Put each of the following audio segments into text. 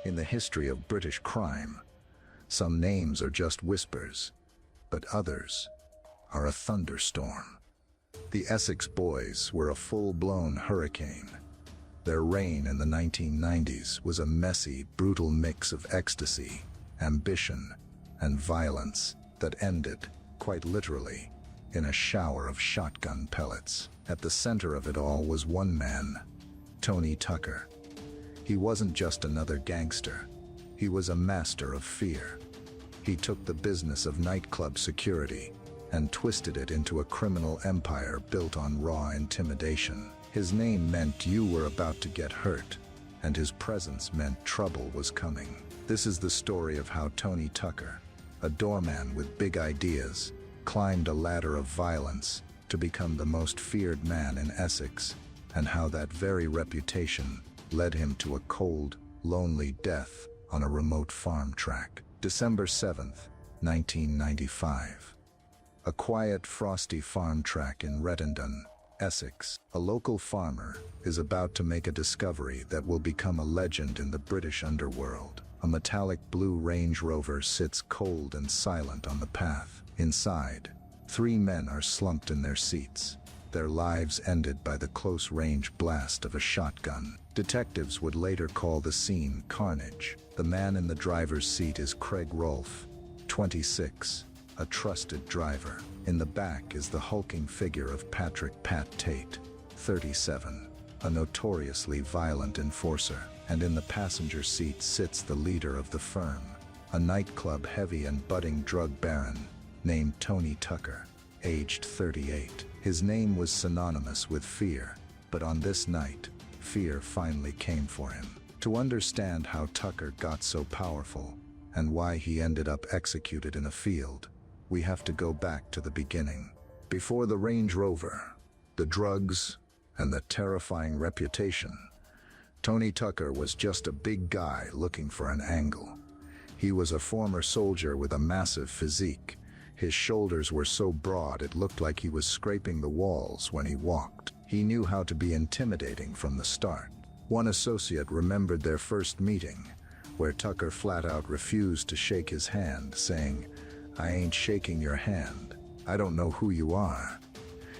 In the history of British crime, some names are just whispers, but others are a thunderstorm. The Essex Boys were a full-blown hurricane. Their reign in the 1990s was a messy, brutal mix of ecstasy, ambition, and violence that ended, quite literally, in a shower of shotgun pellets. At the center of it all was one man, Tony Tucker. He wasn't just another gangster. He was a master of fear. He took the business of nightclub security and twisted it into a criminal empire built on raw intimidation. His name meant you were about to get hurt, and his presence meant trouble was coming. This is the story of how Tony Tucker, a doorman with big ideas, climbed a ladder of violence to become the most feared man in Essex, and how that very reputation led him to a cold, lonely death on a remote farm track. December 7th, 1995. A quiet, frosty farm track in Rettendon, Essex. A local farmer is about to make a discovery that will become a legend in the British underworld. A metallic blue Range Rover sits cold and silent on the path. Inside, 3 men are slumped in their seats, their lives ended by the close-range blast of a shotgun. Detectives would later call the scene carnage. The man in the driver's seat is Rolfe, 26, a trusted driver. In the back is the hulking figure of Pat Tate, 37, a notoriously violent enforcer. And in the passenger seat sits the leader of the firm, a nightclub heavy and budding drug baron named Tony Tucker, aged 38. His name was synonymous with fear, but on this night, fear finally came for him. To understand how Tucker got so powerful and why he ended up executed in a field, we have to go back to the beginning. Before the Range Rover, the drugs, and the terrifying reputation, Tony Tucker was just a big guy looking for an angle. He was a former soldier with a massive physique. His shoulders were so broad it looked like he was scraping the walls when he walked. He knew how to be intimidating from the start. One associate remembered their first meeting, where Tucker flat out refused to shake his hand, saying, "I ain't shaking your hand. I don't know who you are."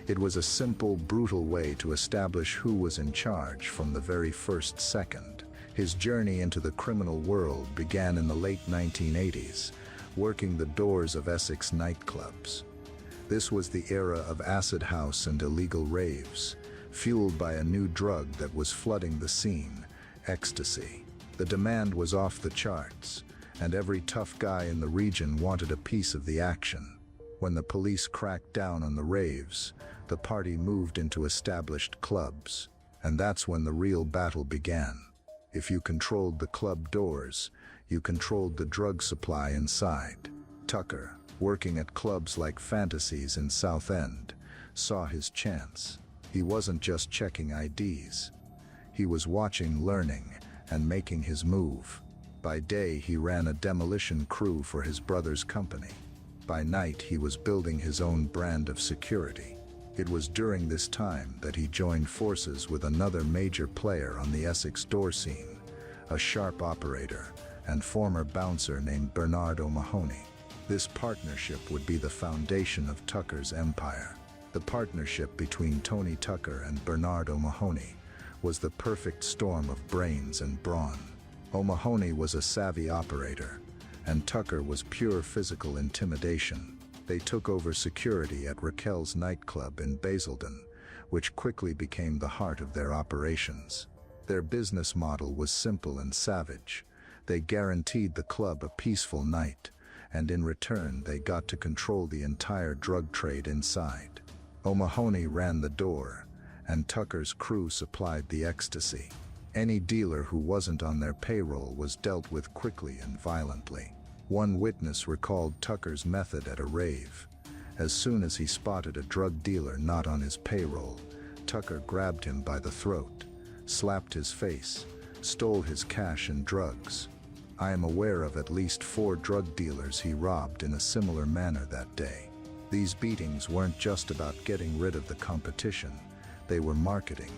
It was a simple, brutal way to establish who was in charge from the very first second. His journey into the criminal world began in the late 1980s, working the doors of Essex nightclubs. This was the era of acid house and illegal raves, fueled by a new drug that was flooding the scene, ecstasy. The demand was off the charts, and every tough guy in the region wanted a piece of the action. When the police cracked down on the raves, the party moved into established clubs, and that's when the real battle began. If you controlled the club doors, you controlled the drug supply inside. Tucker, working at clubs like Fantasies in Southend, saw his chance. He wasn't just checking IDs. He was watching, learning, and making his move. By day, he ran a demolition crew for his brother's company. By night, he was building his own brand of security. It was during this time that he joined forces with another major player on the Essex door scene, a sharp operator and former bouncer named Bernard O'Mahony. This partnership would be the foundation of Tucker's empire. The partnership between Tony Tucker and Bernard O'Mahony was the perfect storm of brains and brawn. O'Mahony was a savvy operator, and Tucker was pure physical intimidation. They took over security at Raquel's nightclub in Basildon, which quickly became the heart of their operations. Their business model was simple and savage. They guaranteed the club a peaceful night, and in return they got to control the entire drug trade inside. O'Mahony ran the door, and Tucker's crew supplied the ecstasy. Any dealer who wasn't on their payroll was dealt with quickly and violently. One witness recalled Tucker's method at a rave. As soon as he spotted a drug dealer not on his payroll, Tucker grabbed him by the throat, slapped his face, stole his cash and drugs. I am aware of at least 4 drug dealers he robbed in a similar manner that day. These beatings weren't just about getting rid of the competition. They were marketing.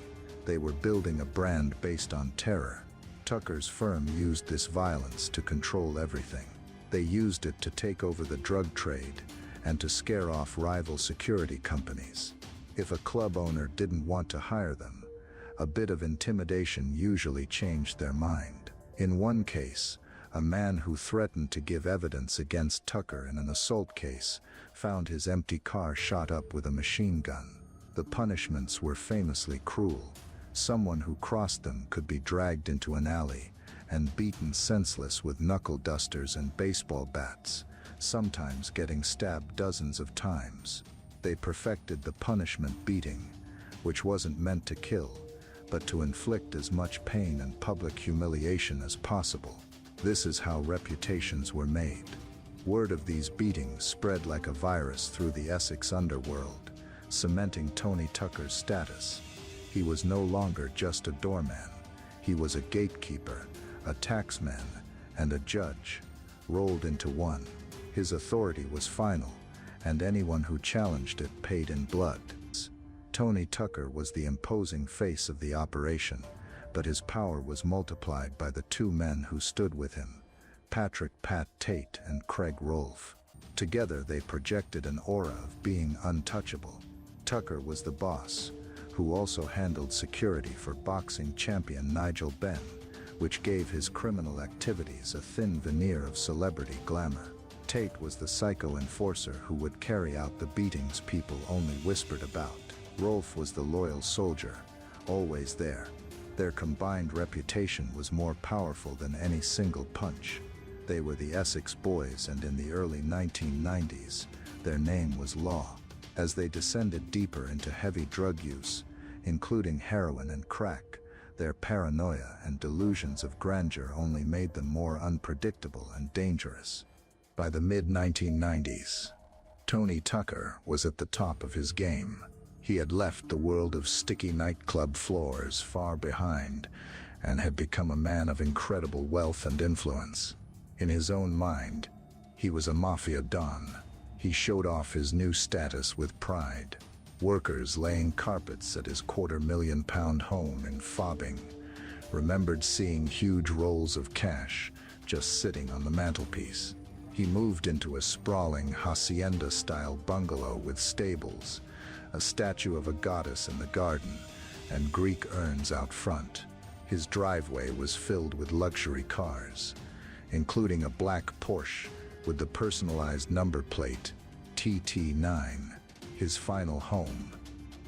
They were building a brand based on terror. Tucker's firm used this violence to control everything. They used it to take over the drug trade and to scare off rival security companies. If a club owner didn't want to hire them, a bit of intimidation usually changed their mind. In one case, a man who threatened to give evidence against Tucker in an assault case found his empty car shot up with a machine gun. The punishments were famously cruel. Someone who crossed them could be dragged into an alley and beaten senseless with knuckle dusters and baseball bats, sometimes getting stabbed dozens of times. They perfected the punishment beating, which wasn't meant to kill, but to inflict as much pain and public humiliation as possible. This is how reputations were made. Word of these beatings spread like a virus through the Essex underworld, cementing Tony Tucker's status. He was no longer just a doorman. He was a gatekeeper, a taxman, and a judge, rolled into one. His authority was final, and anyone who challenged it paid in blood. Tony Tucker was the imposing face of the operation, but his power was multiplied by the two men who stood with him, Patrick "Pat" Tate and Craig Rolfe. Together they projected an aura of being untouchable. Tucker was the boss, who also handled security for boxing champion Nigel Benn, which gave his criminal activities a thin veneer of celebrity glamour. Tate was the psycho enforcer who would carry out the beatings people only whispered about. Rolfe was the loyal soldier, always there. Their combined reputation was more powerful than any single punch. They were the Essex Boys, and in the early 1990s, their name was law. As they descended deeper into heavy drug use, including heroin and crack, their paranoia and delusions of grandeur only made them more unpredictable and dangerous. By the mid-1990s, Tony Tucker was at the top of his game. He had left the world of sticky nightclub floors far behind and had become a man of incredible wealth and influence. In his own mind, he was a mafia don. He showed off his new status with pride. Workers laying carpets at his £250,000 home in Fobbing remembered seeing huge rolls of cash just sitting on the mantelpiece. He moved into a sprawling hacienda-style bungalow with stables, a statue of a goddess in the garden, and Greek urns out front. His driveway was filled with luxury cars, including a black Porsche with the personalized number plate TT9. His final home,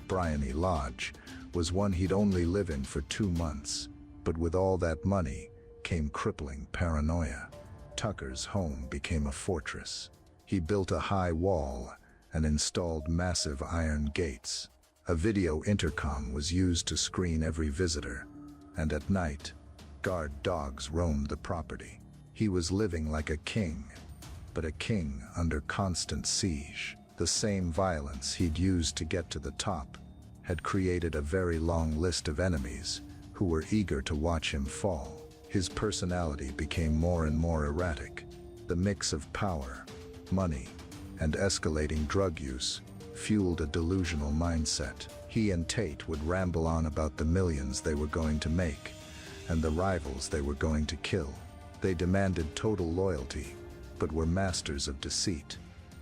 Bryony Lodge, was one he'd only live in for 2 months, but with all that money came crippling paranoia. Tucker's home became a fortress. He built a high wall and installed massive iron gates. A video intercom was used to screen every visitor, and at night, guard dogs roamed the property. He was living like a king, but a king under constant siege. The same violence he'd used to get to the top had created a very long list of enemies who were eager to watch him fall. His personality became more and more erratic. The mix of power, money, and escalating drug use fueled a delusional mindset. He and Tate would ramble on about the millions they were going to make and the rivals they were going to kill. They demanded total loyalty, but were masters of deceit,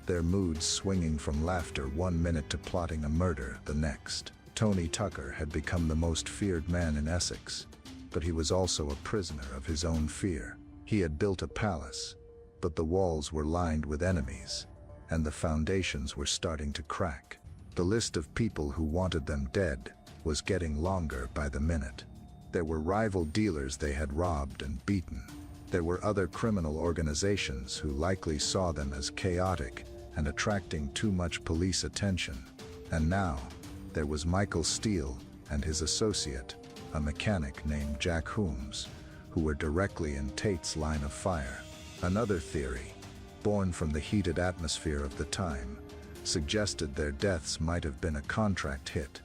their moods swinging from laughter one minute to plotting a murder the next. Tony Tucker had become the most feared man in Essex, but he was also a prisoner of his own fear. He had built a palace, but the walls were lined with enemies, and the foundations were starting to crack. The list of people who wanted them dead was getting longer by the minute. There were rival dealers they had robbed and beaten. There were other criminal organizations who likely saw them as chaotic and attracting too much police attention. And now, there was Michael Steele and his associate, a mechanic named Jack Holmes, who were directly in Tate's line of fire. Another theory, born from the heated atmosphere of the time, suggested their deaths might have been a contract hit,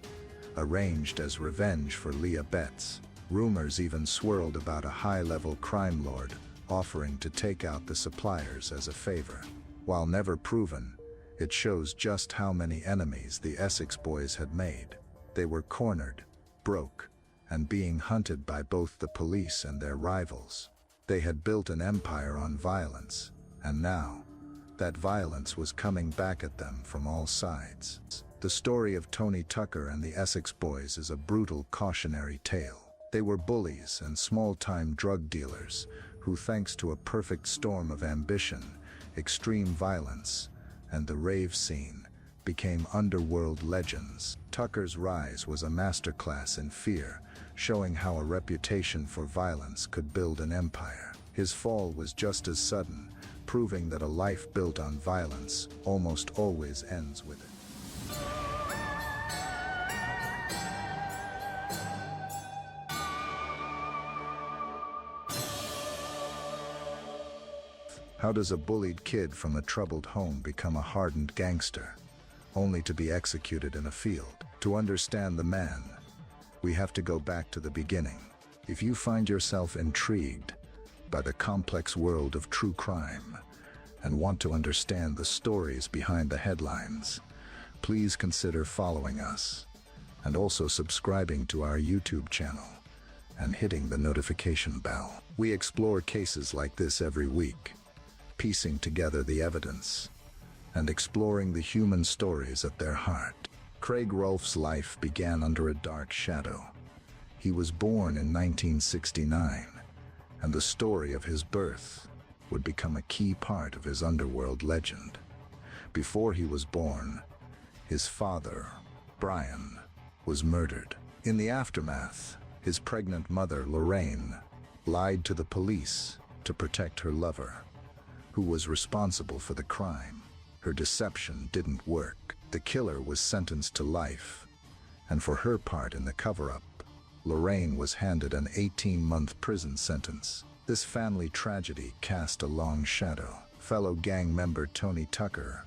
arranged as revenge for Leah Betts. Rumors even swirled about a high-level crime lord offering to take out the suppliers as a favor. While never proven, it shows just how many enemies the Essex Boys had made. They were cornered, broke, and being hunted by both the police and their rivals. They had built an empire on violence, and now, that violence was coming back at them from all sides. The story of Tony Tucker and the Essex Boys is a brutal cautionary tale. They were bullies and small-time drug dealers who, thanks to a perfect storm of ambition, extreme violence, and the rave scene, became underworld legends. Tucker's rise was a masterclass in fear, showing how a reputation for violence could build an empire. His fall was just as sudden, proving that a life built on violence almost always ends with it. How does a bullied kid from a troubled home become a hardened gangster, only to be executed in a field? To understand the man, we have to go back to the beginning. If you find yourself intrigued by the complex world of true crime and want to understand the stories behind the headlines, please consider following us and also subscribing to our YouTube channel and hitting the notification bell. We explore cases like this every week, piecing together the evidence and exploring the human stories at their heart. Craig Rolfe's life began under a dark shadow. He was born in 1969, and the story of his birth would become a key part of his underworld legend. Before he was born, his father, Brian, was murdered. In the aftermath, his pregnant mother, Lorraine, lied to the police to protect her lover, who was responsible for the crime. Her deception didn't work. The killer was sentenced to life, and for her part in the cover-up, Lorraine was handed an 18-month prison sentence. This family tragedy cast a long shadow. Fellow gang member Tony Tucker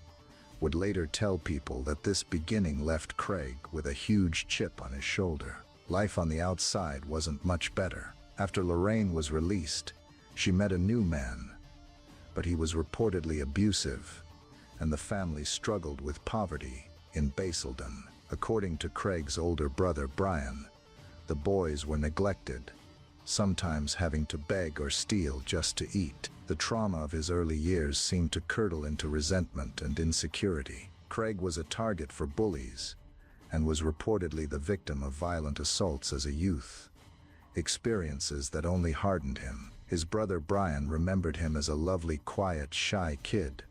would later tell people that this beginning left Craig with a huge chip on his shoulder. Life on the outside wasn't much better. After Lorraine was released, she met a new man, but he was reportedly abusive, and the family struggled with poverty in Basildon. According to Craig's older brother Brian, the boys were neglected, sometimes having to beg or steal just to eat. The trauma of his early years seemed to curdle into resentment and insecurity. Craig was a target for bullies and was reportedly the victim of violent assaults as a youth, experiences that only hardened him. His brother Brian remembered him as a lovely, quiet, shy kid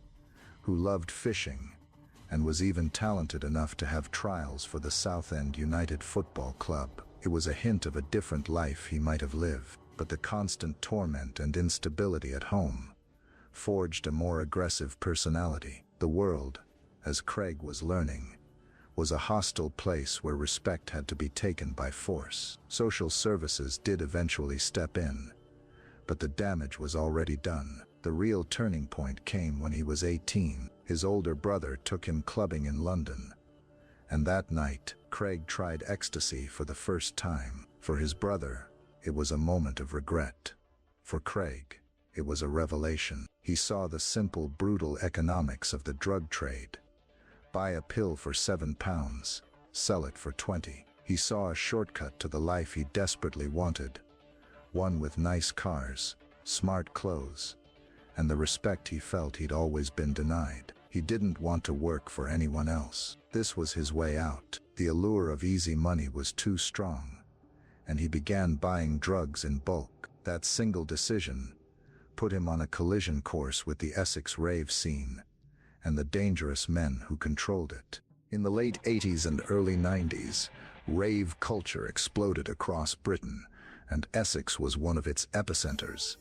who loved fishing and was even talented enough to have trials for the Southend United Football Club. It was a hint of a different life he might have lived, but the constant torment and instability at home forged a more aggressive personality. The world, as Craig was learning, was a hostile place where respect had to be taken by force. Social services did eventually step in, but the damage was already done. The real turning point came when he was 18. His older brother took him clubbing in London, and that night, Craig tried ecstasy for the first time. For his brother, it was a moment of regret. For Craig, it was a revelation. He saw the simple, brutal economics of the drug trade. Buy a pill for £7, sell it for 20. He saw a shortcut to the life he desperately wanted, one with nice cars, smart clothes, and the respect he felt he'd always been denied. He didn't want to work for anyone else. This was his way out. The allure of easy money was too strong, and he began buying drugs in bulk. That single decision put him on a collision course with the Essex rave scene and the dangerous men who controlled it. In the late 80s and early 90s, rave culture exploded across Britain, and Essex was one of its epicenters.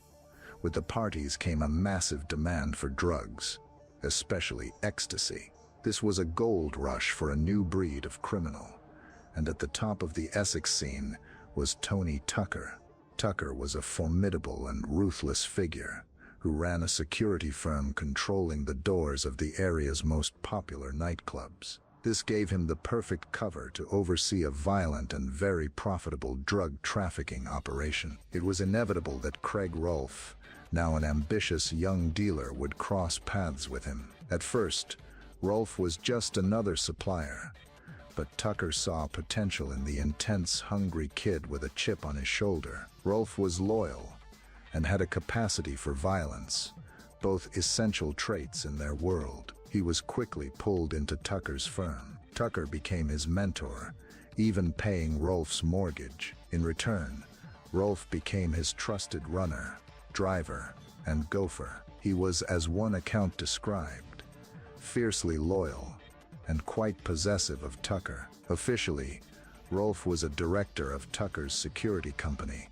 With the parties came a massive demand for drugs, especially ecstasy. This was a gold rush for a new breed of criminal, and at the top of the Essex scene was Tony Tucker. Tucker was a formidable and ruthless figure who ran a security firm controlling the doors of the area's most popular nightclubs. This gave him the perfect cover to oversee a violent and very profitable drug trafficking operation. It was inevitable that Craig Rolfe, now an ambitious young dealer, would cross paths with him. At first, Rolfe was just another supplier, But Tucker saw potential in the intense, hungry kid with a chip on his shoulder. Rolfe was loyal and had a capacity for violence, both essential traits in their world. He was quickly pulled into Tucker's firm. Tucker became his mentor, even paying Rolfe's mortgage. In return, Rolfe became his trusted runner, driver, and gopher. He was, as one account described, fiercely loyal and quite possessive of Tucker. Officially, Rolfe was a director of Tucker's security company,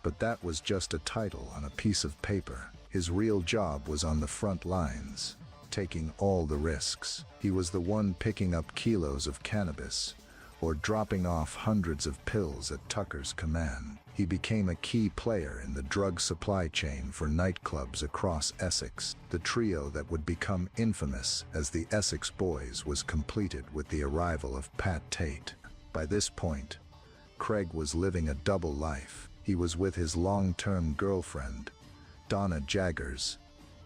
but that was just a title on a piece of paper. His real job was on the front lines, taking all the risks. He was the one picking up kilos of cannabis or dropping off hundreds of pills at Tucker's command. He became a key player in the drug supply chain for nightclubs across Essex. The trio that would become infamous as the Essex Boys was completed with the arrival of Tate. By this point, Craig was living a double life. He was with his long-term girlfriend, Donna Jaggers,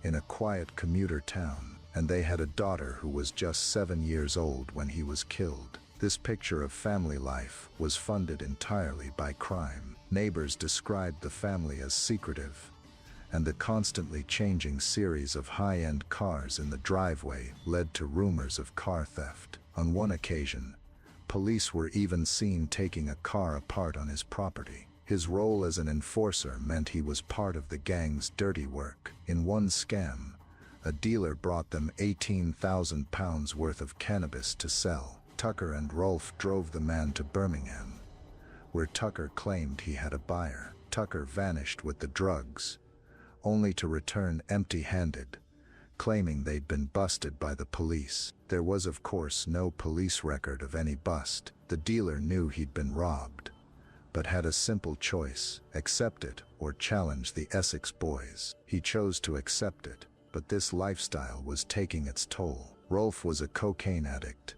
in a quiet commuter town, and they had a daughter who was just 7 years old when he was killed. This picture of family life was funded entirely by crime. Neighbors described the family as secretive, and the constantly changing series of high-end cars in the driveway led to rumors of car theft. On one occasion, police were even seen taking a car apart on his property. His role as an enforcer meant he was part of the gang's dirty work. In one scam, a dealer brought them £18,000 worth of cannabis to sell. Tucker and Rolfe drove the man to Birmingham, where Tucker claimed he had a buyer. Tucker vanished with the drugs, only to return empty-handed, claiming they'd been busted by the police. There was, of course, no police record of any bust. The dealer knew he'd been robbed, but had a simple choice: accept it or challenge the Essex Boys. He chose to accept it, but this lifestyle was taking its toll. Rolfe was a cocaine addict,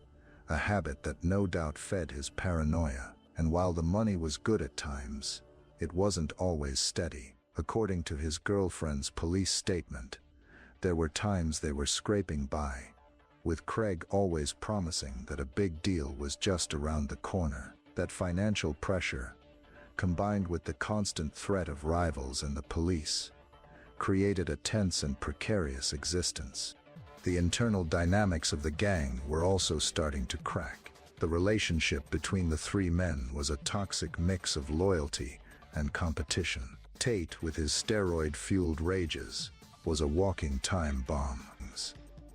a habit that no doubt fed his paranoia. And while the money was good at times, it wasn't always steady. According to his girlfriend's police statement, there were times they were scraping by, with Craig always promising that a big deal was just around the corner. That financial pressure, combined with the constant threat of rivals and the police, created a tense and precarious existence. The internal dynamics of the gang were also starting to crack. The relationship between the three men was a toxic mix of loyalty and competition. Tate, with his steroid-fueled rages, was a walking time bomb.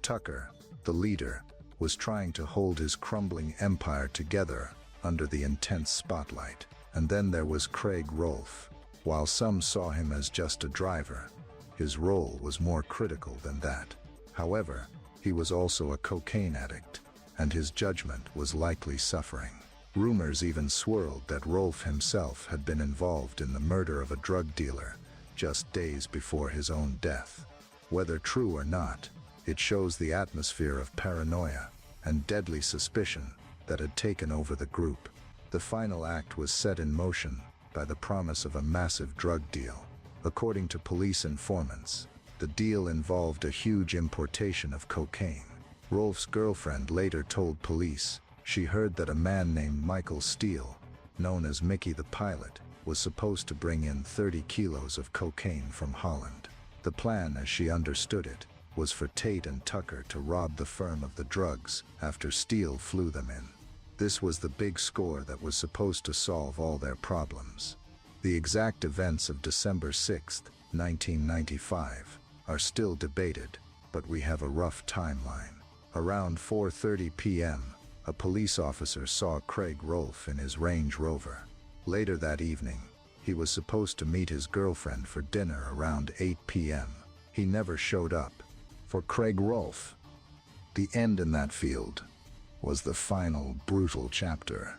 Tucker, the leader, was trying to hold his crumbling empire together under the intense spotlight. And then there was Craig Rolfe. While some saw him as just a driver, his role was more critical than that. However, he was also a cocaine addict, and his judgment was likely suffering. Rumors even swirled that Rolfe himself had been involved in the murder of a drug dealer just days before his own death. Whether true or not, it shows the atmosphere of paranoia and deadly suspicion that had taken over the group. The final act was set in motion by the promise of a massive drug deal. According to police informants, the deal involved a huge importation of cocaine. Rolfe's girlfriend later told police she heard that a man named Michael Steele, known as Mickey the Pilot, was supposed to bring in 30 kilos of cocaine from Holland. The plan, as she understood it, was for Tate and Tucker to rob the firm of the drugs after Steele flew them in. This was the big score that was supposed to solve all their problems. The exact events of December 6, 1995, are still debated, but we have a rough timeline. Around 4:30 p.m., a police officer saw Craig Rolfe in his Range Rover. Later that evening, he was supposed to meet his girlfriend for dinner around 8 p.m. He never showed up. For Craig Rolfe, the end in that field was the final brutal chapter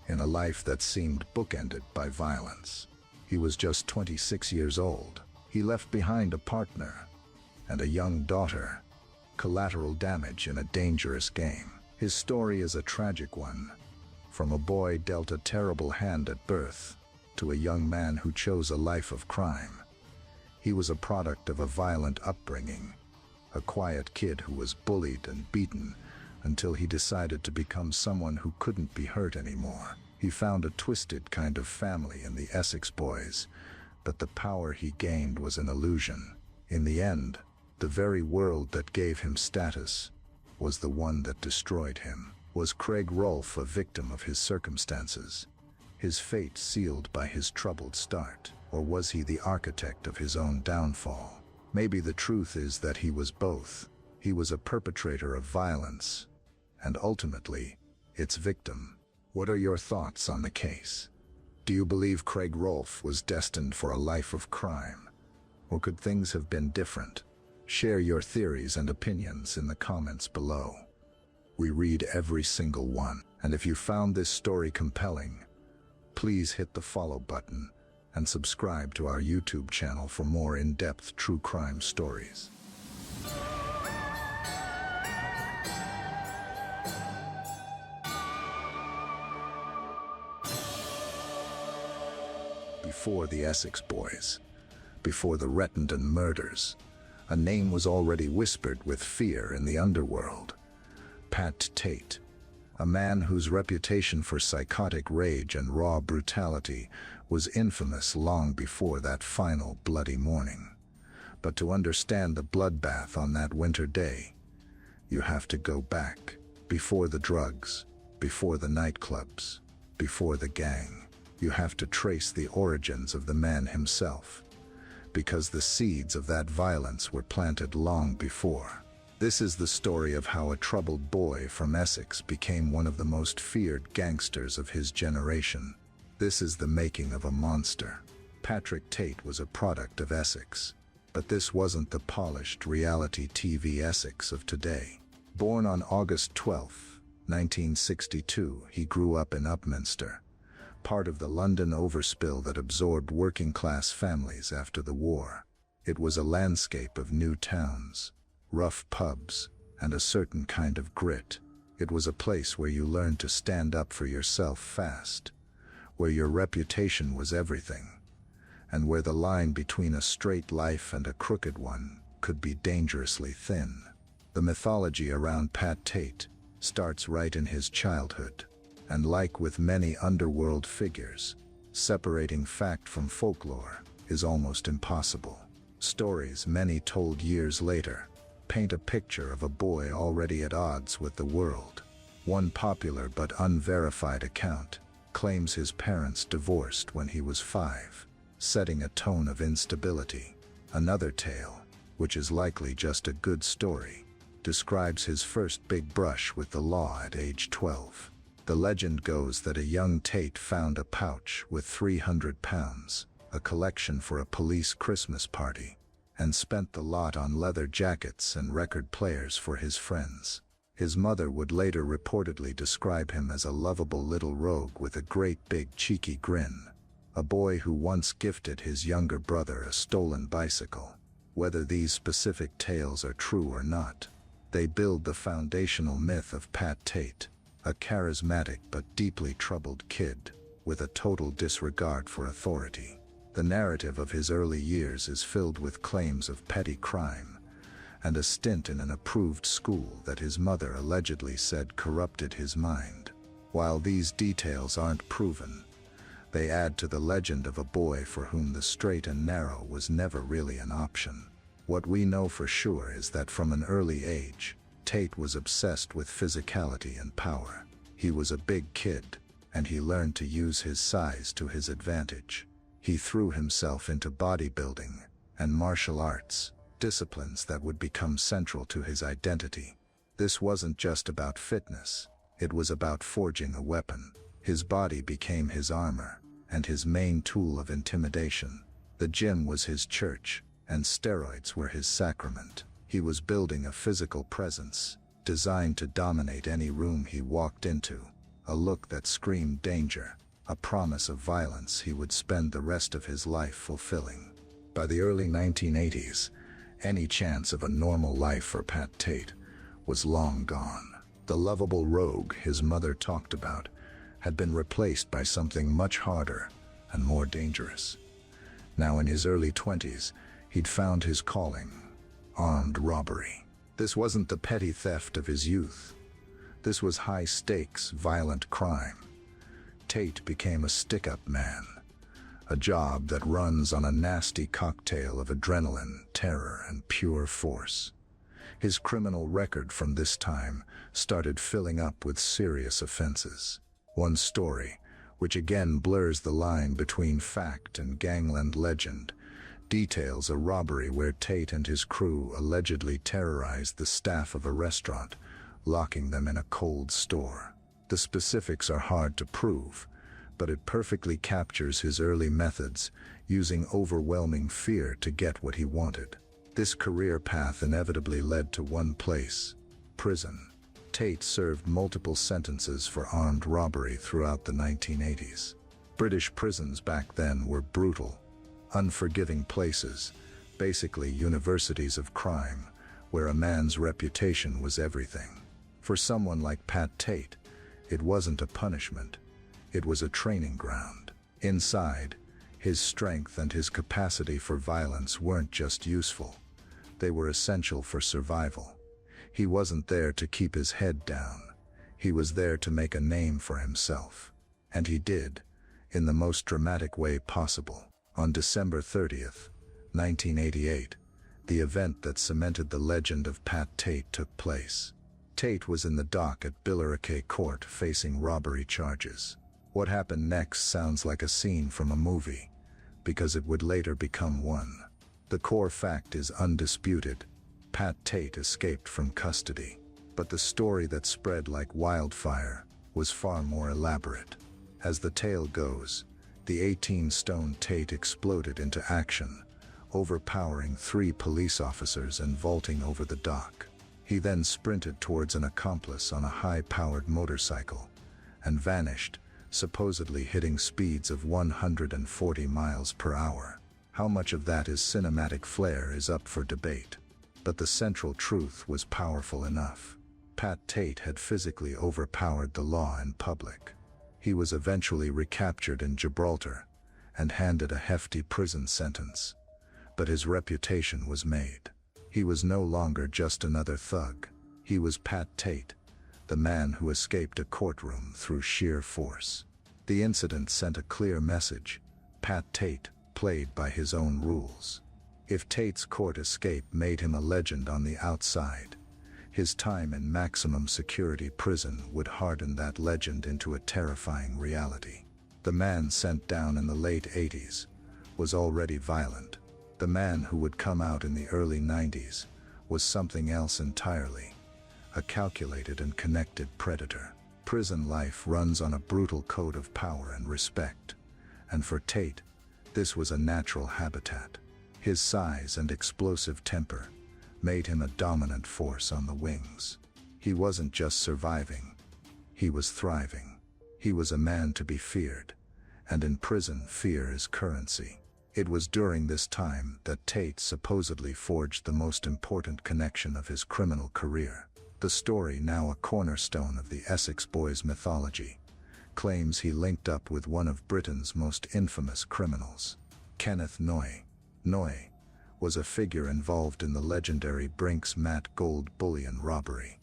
in a life that seemed bookended by violence. He was just 26 years old. He left behind a partner and a young daughter, collateral damage in a dangerous game. His story is a tragic one, from a boy dealt a terrible hand at birth to a young man who chose a life of crime. He was a product of a violent upbringing, a quiet kid who was bullied and beaten until he decided to become someone who couldn't be hurt anymore. He found a twisted kind of family in the Essex Boys, but the power he gained was an illusion. In the end, the very world that gave him status was the one that destroyed him. Was Craig Rolfe a victim of his circumstances, his fate sealed by his troubled start, or was he the architect of his own downfall? Maybe the truth is that he was both. He was a perpetrator of violence, and ultimately, its victim. What are your thoughts on the case? Do you believe Craig Rolfe was destined for a life of crime? Or could things have been different? Share your theories and opinions in the comments below. We read every single one, and if you found this story compelling, please hit the follow button and subscribe to our YouTube channel for more in-depth true crime stories. Before the Essex Boys, before the Rettendon murders, a name was already whispered with fear in the underworld. Tate, a man whose reputation for psychotic rage and raw brutality was infamous long before that final bloody morning. But to understand the bloodbath on that winter day, you have to go back, before the drugs, before the nightclubs, before the gang. You have to trace the origins of the man himself, because the seeds of that violence were planted long before. This is the story of how a troubled boy from Essex became one of the most feared gangsters of his generation. This is the making of a monster. Tate was a product of Essex, but this wasn't the polished reality TV Essex of today. Born on August 12, 1962, he grew up in Upminster, part of the London overspill that absorbed working-class families after the war. It was a landscape of new towns, rough pubs, and a certain kind of grit. It was a place where you learned to stand up for yourself fast, where your reputation was everything, and where the line between a straight life and a crooked one could be dangerously thin. The mythology around Tate starts right in his childhood, and like with many underworld figures, separating fact from folklore is almost impossible. Stories many told years later paint a picture of a boy already at odds with the world. One popular but unverified account claims his parents divorced when he was 5, setting a tone of instability. Another tale, which is likely just a good story, describes his first big brush with the law at age 12. The legend goes that a young Tate found a pouch with £300, a collection for a police Christmas party, and spent the lot on leather jackets and record players for his friends. His mother would later reportedly describe him as a lovable little rogue with a great big cheeky grin, a boy who once gifted his younger brother a stolen bicycle. Whether these specific tales are true or not, they build the foundational myth of Tate, a charismatic but deeply troubled kid, with a total disregard for authority. The narrative of his early years is filled with claims of petty crime, and a stint in an approved school that his mother allegedly said corrupted his mind. While these details aren't proven, they add to the legend of a boy for whom the straight and narrow was never really an option. What we know for sure is that from an early age, Tate was obsessed with physicality and power. He was a big kid, and he learned to use his size to his advantage. He threw himself into bodybuilding and martial arts, disciplines that would become central to his identity. This wasn't just about fitness, it was about forging a weapon. His body became his armor, and his main tool of intimidation. The gym was his church, and steroids were his sacrament. He was building a physical presence, designed to dominate any room he walked into, a look that screamed danger, a promise of violence he would spend the rest of his life fulfilling. By the early 1980s, any chance of a normal life for Tate was long gone. The lovable rogue his mother talked about had been replaced by something much harder and more dangerous. Now in his early 20s, he'd found his calling: armed robbery. This wasn't the petty theft of his youth, This was high-stakes, violent crime. Tate became a stick-up man, a job that runs on a nasty cocktail of adrenaline, terror, and pure force. His criminal record from this time started filling up with serious offenses. One story, which again blurs the line between fact and gangland legend, details a robbery where Tate and his crew allegedly terrorized the staff of a restaurant, locking them in a cold store. The specifics are hard to prove, but it perfectly captures his early methods, using overwhelming fear to get what he wanted. This career path inevitably led to one place: prison. Tate served multiple sentences for armed robbery throughout the 1980s. British prisons back then were brutal, unforgiving places, basically universities of crime, where a man's reputation was everything. For someone like Pat Tate, it wasn't a punishment, it was a training ground. Inside, his strength and his capacity for violence weren't just useful, they were essential for survival. He wasn't there to keep his head down, he was there to make a name for himself. And he did, in the most dramatic way possible. On December 30th, 1988, the event that cemented the legend of Pat Tate took place. Tate was in the dock at Billericay Court facing robbery charges. What happened next sounds like a scene from a movie, because it would later become one. The core fact is undisputed: Pat Tate escaped from custody. But the story that spread like wildfire was far more elaborate. As the tale goes, the 18-stone Tate exploded into action, overpowering 3 police officers and vaulting over the dock. He then sprinted towards an accomplice on a high-powered motorcycle and vanished, supposedly hitting speeds of 140 miles per hour. How much of that is cinematic flair is up for debate, but the central truth was powerful enough. Pat Tate had physically overpowered the law in public. He was eventually recaptured in Gibraltar and handed a hefty prison sentence. But his reputation was made. He was no longer just another thug. He was Pat Tate, the man who escaped a courtroom through sheer force. The incident sent a clear message: Pat Tate played by his own rules. If Tate's court escape made him a legend on the outside, his time in maximum security prison would harden that legend into a terrifying reality. The man sent down in the late 80s was already violent. The man who would come out in the early 90s was something else entirely: a calculated and connected predator. Prison life runs on a brutal code of power and respect, and for Tate, this was a natural habitat. His size and explosive temper made him a dominant force on the wings. He wasn't just surviving, he was thriving. He was a man to be feared, and in prison fear is currency. It was during this time that Tate supposedly forged the most important connection of his criminal career. The story, now a cornerstone of the Essex Boys mythology, claims he linked up with one of Britain's most infamous criminals, Kenneth Noye. Noye was a figure involved in the legendary Brink's Mat gold bullion robbery,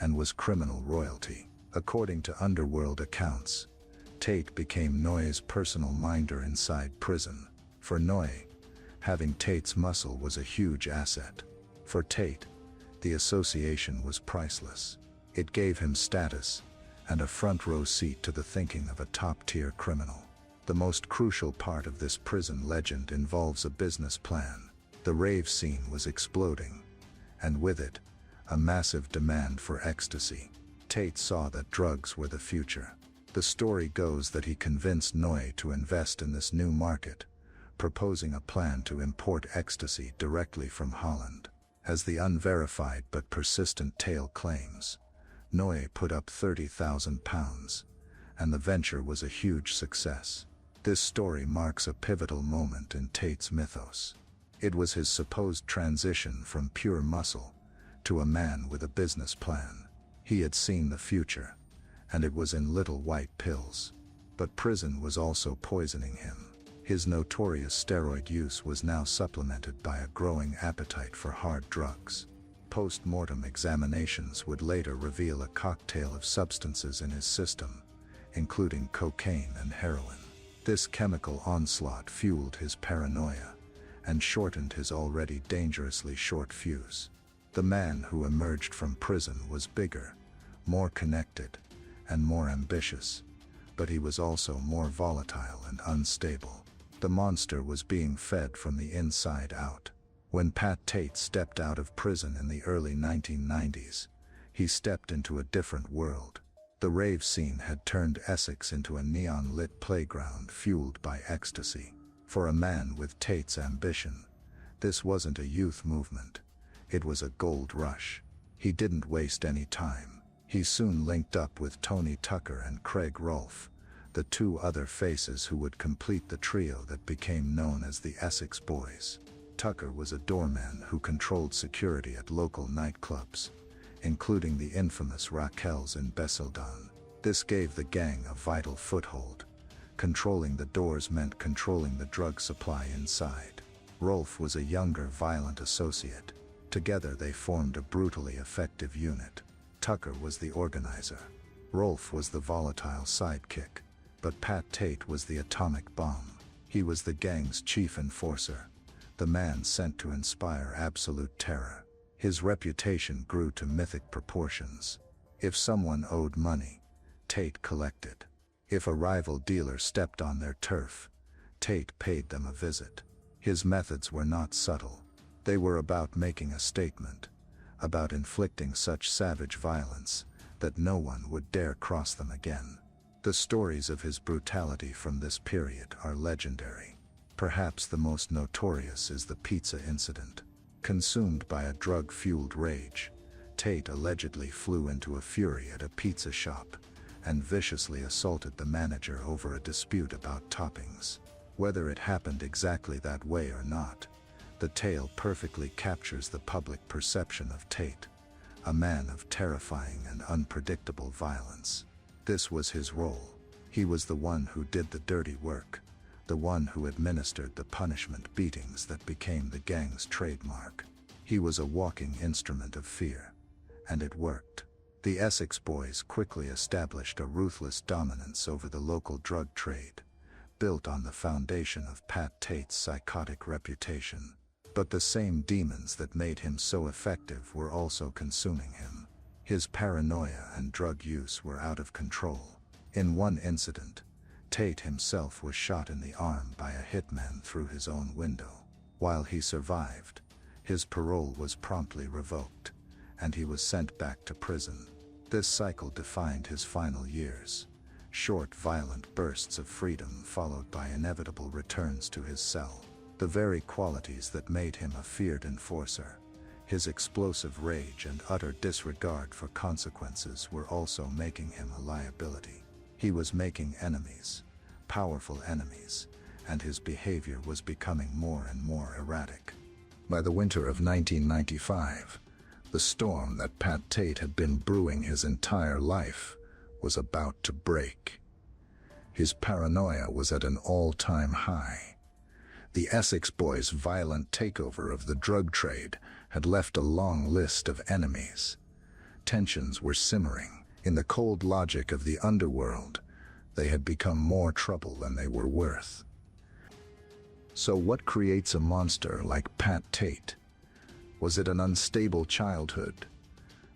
and was criminal royalty. According to underworld accounts, Tate became Noye's personal minder inside prison. For Noye, having Tate's muscle was a huge asset. For Tate, the association was priceless. It gave him status and a front-row seat to the thinking of a top-tier criminal. The most crucial part of this prison legend involves a business plan. The rave scene was exploding, and with it, a massive demand for ecstasy. Tate saw that drugs were the future. The story goes that he convinced Noye to invest in this new market, proposing a plan to import ecstasy directly from Holland. As the unverified but persistent tale claims, Noye put up £30,000, and the venture was a huge success. This story marks a pivotal moment in Tate's mythos. It was his supposed transition from pure muscle to a man with a business plan. He had seen the future, and it was in little white pills. But prison was also poisoning him. His notorious steroid use was now supplemented by a growing appetite for hard drugs. Post-mortem examinations would later reveal a cocktail of substances in his system, including cocaine and heroin. This chemical onslaught fueled his paranoia and shortened his already dangerously short fuse. The man who emerged from prison was bigger, more connected, and more ambitious, but he was also more volatile and unstable. The monster was being fed from the inside out. When Tate stepped out of prison in the early 1990s, he stepped into a different world. The rave scene had turned Essex into a neon-lit playground fueled by ecstasy. For a man with Tate's ambition, this wasn't a youth movement. It was a gold rush. He didn't waste any time. He soon linked up with Tony Tucker and Craig Rolfe, the two other faces who would complete the trio that became known as the Essex Boys. Tucker was a doorman who controlled security at local nightclubs, including the infamous Raquel's in Rettendon. This gave the gang a vital foothold. Controlling the doors meant controlling the drug supply inside. Rolfe was a younger, violent associate. Together they formed a brutally effective unit. Tucker was the organizer. Rolfe was the volatile sidekick. But Tate was the atomic bomb. He was the gang's chief enforcer, the man sent to inspire absolute terror. His reputation grew to mythic proportions. If someone owed money, Tate collected. If a rival dealer stepped on their turf, Tate paid them a visit. His methods were not subtle. They were about making a statement, about inflicting such savage violence that no one would dare cross them again. The stories of his brutality from this period are legendary. Perhaps the most notorious is the pizza incident. Consumed by a drug-fueled rage, Tate allegedly flew into a fury at a pizza shop and viciously assaulted the manager over a dispute about toppings. Whether it happened exactly that way or not, the tale perfectly captures the public perception of Tate, a man of terrifying and unpredictable violence. This was his role. He was the one who did the dirty work, the one who administered the punishment beatings that became the gang's trademark. He was a walking instrument of fear, and it worked. The Essex Boys quickly established a ruthless dominance over the local drug trade, built on the foundation of Tate's psychotic reputation. But the same demons that made him so effective were also consuming him. His paranoia and drug use were out of control. In one incident, Tate himself was shot in the arm by a hitman through his own window. While he survived, his parole was promptly revoked, and he was sent back to prison. This cycle defined his final years. Short, violent bursts of freedom followed by inevitable returns to his cell. The very qualities that made him a feared enforcer, his explosive rage and utter disregard for consequences, were also making him a liability. He was making enemies, powerful enemies, and his behavior was becoming more and more erratic. By the winter of 1995, the storm that Tate had been brewing his entire life was about to break. His paranoia was at an all-time high. The Essex Boys' violent takeover of the drug trade had left a long list of enemies. Tensions were simmering. In the cold logic of the underworld, they had become more trouble than they were worth. So what creates a monster like Tate? Was it an unstable childhood?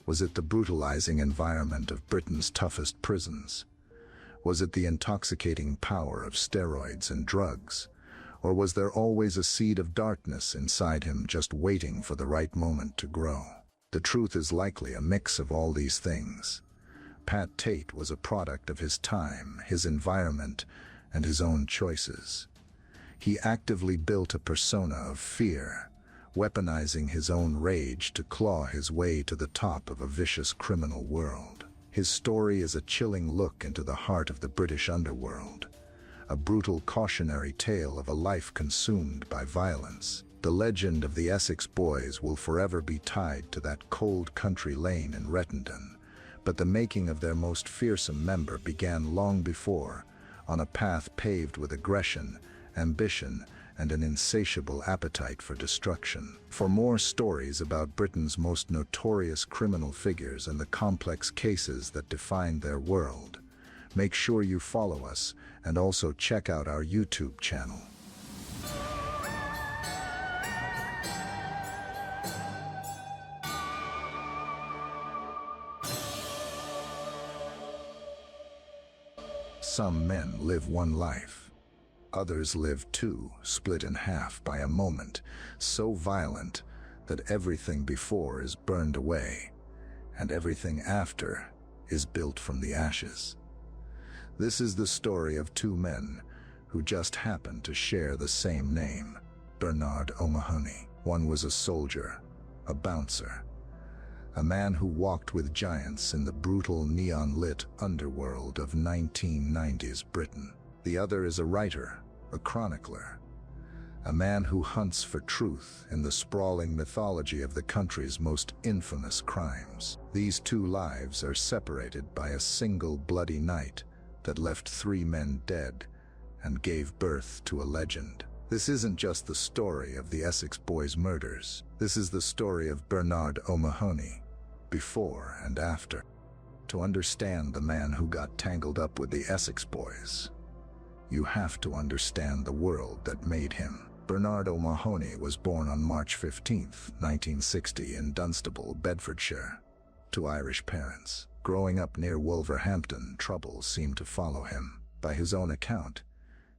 Was it the brutalizing environment of Britain's toughest prisons? Was it the intoxicating power of steroids and drugs? Or was there always a seed of darkness inside him just waiting for the right moment to grow? The truth is likely a mix of all these things. Tate was a product of his time, his environment, and his own choices. He actively built a persona of fear, weaponizing his own rage to claw his way to the top of a vicious criminal world. His story is a chilling look into the heart of the British underworld, a brutal cautionary tale of a life consumed by violence. The legend of the Essex Boys will forever be tied to that cold country lane in Rettendon, but the making of their most fearsome member began long before, on a path paved with aggression, ambition, and an insatiable appetite for destruction. For more stories about Britain's most notorious criminal figures and the complex cases that define their world, make sure you follow us and also check out our YouTube channel. Some men live one life. Others live two, split in half by a moment so violent that everything before is burned away, and everything after is built from the ashes. This is the story of two men who just happened to share the same name, Bernard O'Mahony. One was a soldier, a bouncer, a man who walked with giants in the brutal neon-lit underworld of 1990s Britain. The other is a writer, a chronicler, a man who hunts for truth in the sprawling mythology of the country's most infamous crimes. These two lives are separated by a single bloody night that left 3 men dead and gave birth to a legend. This isn't just the story of the Essex Boys murders. This is the story of Bernard O'Mahony, before and after. To understand the man who got tangled up with the Essex Boys, you have to understand the world that made him. Bernard O'Mahony was born on March 15, 1960 in Dunstable, Bedfordshire, to Irish parents. Growing up near Wolverhampton, trouble seemed to follow him. By his own account,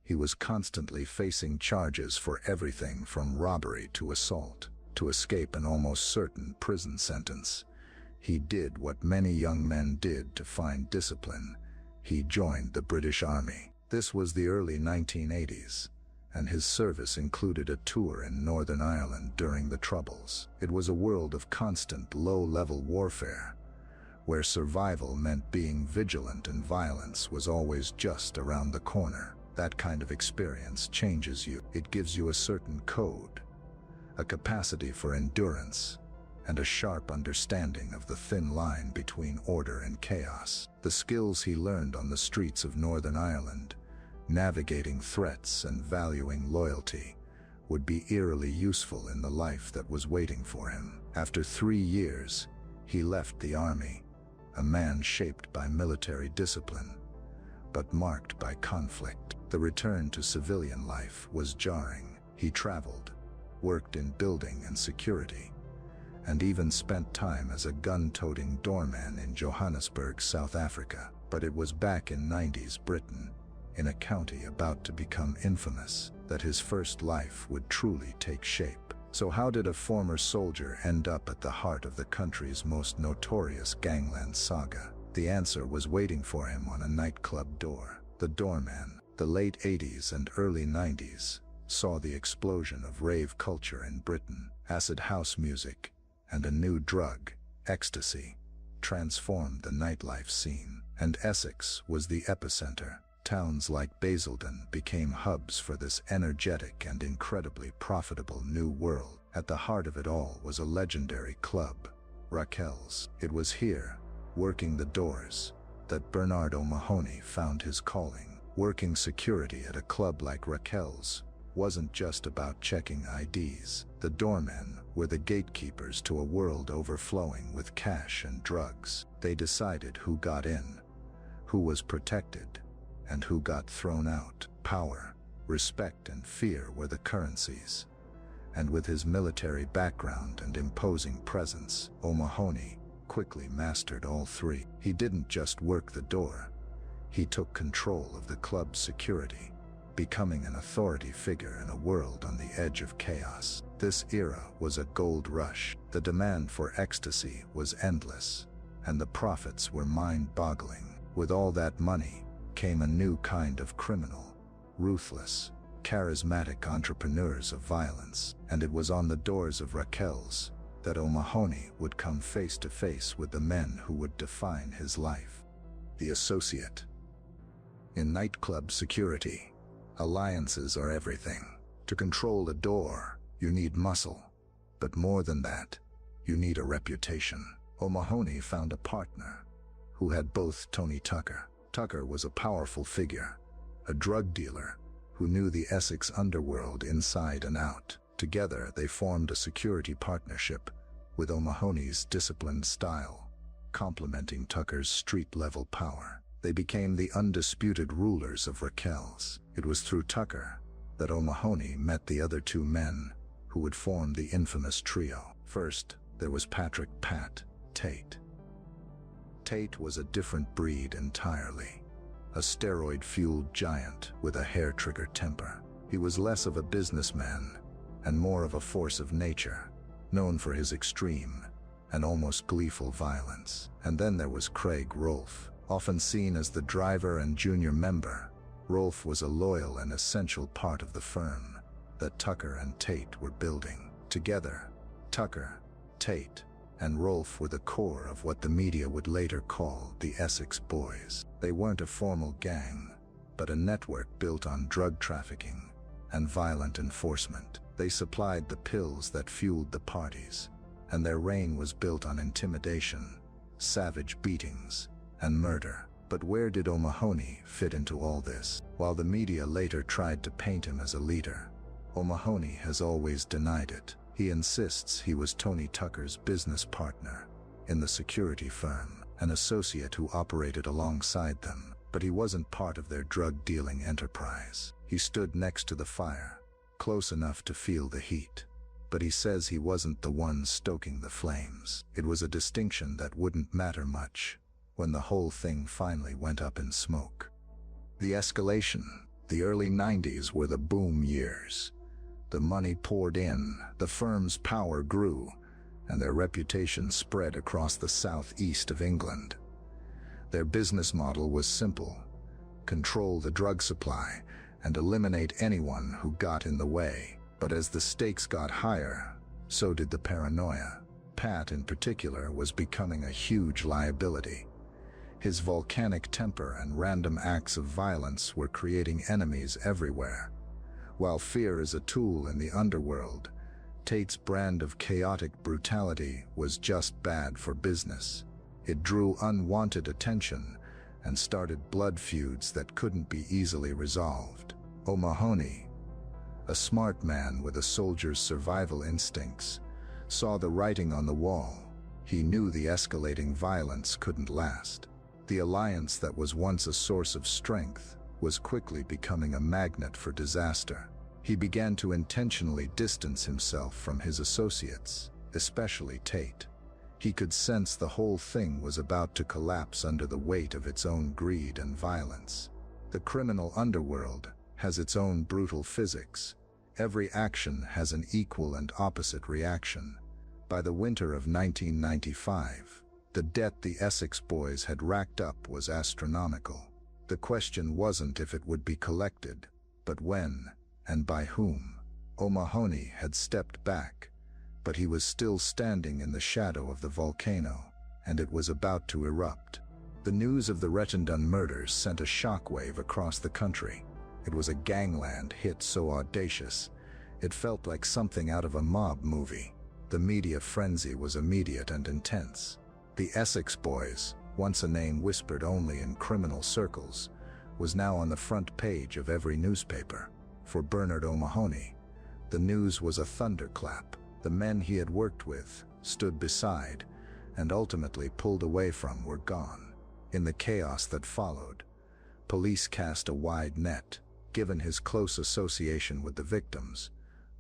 he was constantly facing charges for everything from robbery to assault. To escape an almost certain prison sentence, he did what many young men did to find discipline. He joined the British Army. This was the early 1980s, and his service included a tour in Northern Ireland during the Troubles. It was a world of constant low-level warfare, where survival meant being vigilant and violence was always just around the corner. That kind of experience changes you. It gives you a certain code, a capacity for endurance, and a sharp understanding of the thin line between order and chaos. The skills he learned on the streets of Northern Ireland, navigating threats and valuing loyalty, would be eerily useful in the life that was waiting for him. After 3 years, he left the army, a man shaped by military discipline, but marked by conflict. The return to civilian life was jarring. He traveled, worked in building and security, and even spent time as a gun-toting doorman in Johannesburg, South Africa. But it was back in 90s Britain, in a county about to become infamous, that his first life would truly take shape. So how did a former soldier end up at the heart of the country's most notorious gangland saga? The answer was waiting for him on a nightclub door. The doorman, the late 80s and early 90s, saw the explosion of rave culture in Britain. Acid house music and a new drug, ecstasy, transformed the nightlife scene. And Essex was the epicenter. Towns like Basildon became hubs for this energetic and incredibly profitable new world. At the heart of it all was a legendary club, Raquel's. It was here, working the doors, that Bernard O'Mahony found his calling. Working security at a club like Raquel's wasn't just about checking IDs. The doormen were the gatekeepers to a world overflowing with cash and drugs. They decided who got in, who was protected, and who got thrown out. Power, respect, and fear were the currencies. And with his military background and imposing presence, O'Mahony quickly mastered all three. He didn't just work the door, he took control of the club's security, becoming an authority figure in a world on the edge of chaos. This era was a gold rush. The demand for ecstasy was endless, and the profits were mind-boggling. With all that money came a new kind of criminal, ruthless, charismatic entrepreneurs of violence. And it was on the doors of Raquel's that O'Mahony would come face to face with the men who would define his life. The associate. In nightclub security, alliances are everything. To control a door, you need muscle. But more than that, you need a reputation. O'Mahony found a partner who had both Tony Tucker. Tucker was a powerful figure, a drug dealer, who knew the Essex underworld inside and out. Together, they formed a security partnership, with O'Mahony's disciplined style complementing Tucker's street-level power. They became the undisputed rulers of Raquel's. It was through Tucker that O'Mahony met the other two men who would form the infamous trio. First, there was Patrick Tate. Tate was a different breed entirely. A steroid-fueled giant with a hair-trigger temper. He was less of a businessman and more of a force of nature, known for his extreme and almost gleeful violence. And then there was Rolfe, often seen as the driver and junior member. Rolfe was a loyal and essential part of the firm that Tucker and Tate were building. Together, Tucker, Tate, and Rolfe were the core of what the media would later call the Essex Boys. They weren't a formal gang, but a network built on drug trafficking and violent enforcement. They supplied the pills that fueled the parties, and their reign was built on intimidation, savage beatings, and murder. But where did O'Mahony fit into all this? While the media later tried to paint him as a leader, O'Mahony has always denied it. He insists he was Tony Tucker's business partner in the security firm, an associate who operated alongside them, but he wasn't part of their drug-dealing enterprise. He stood next to the fire, close enough to feel the heat, but he says he wasn't the one stoking the flames. It was a distinction that wouldn't matter much when the whole thing finally went up in smoke. The escalation. The early 90s were the boom years. The money poured in, the firm's power grew, and their reputation spread across the southeast of England. Their business model was simple: control the drug supply and eliminate anyone who got in the way. But as the stakes got higher, so did the paranoia. Pat, in particular, was becoming a huge liability. His volcanic temper and random acts of violence were creating enemies everywhere. While fear is a tool in the underworld, Tate's brand of chaotic brutality was just bad for business. It drew unwanted attention and started blood feuds that couldn't be easily resolved. O'Mahony, a smart man with a soldier's survival instincts, saw the writing on the wall. He knew the escalating violence couldn't last. The alliance that was once a source of strength was quickly becoming a magnet for disaster. He began to intentionally distance himself from his associates, especially Tate. He could sense the whole thing was about to collapse under the weight of its own greed and violence. The criminal underworld has its own brutal physics. Every action has an equal and opposite reaction. By the winter of 1995, the debt the Essex Boys had racked up was astronomical. The question wasn't if it would be collected, but when and by whom. O'Mahony had stepped back, but he was still standing in the shadow of the volcano, and it was about to erupt. The news of the Rettendon murders sent a shockwave across the country. It was a gangland hit so audacious, it felt like something out of a mob movie. The media frenzy was immediate and intense. The Essex Boys, once a name whispered only in criminal circles, was now on the front page of every newspaper. For Bernard O'Mahony, the news was a thunderclap. The men he had worked with, stood beside, and ultimately pulled away from were gone. In the chaos that followed, police cast a wide net. Given his close association with the victims,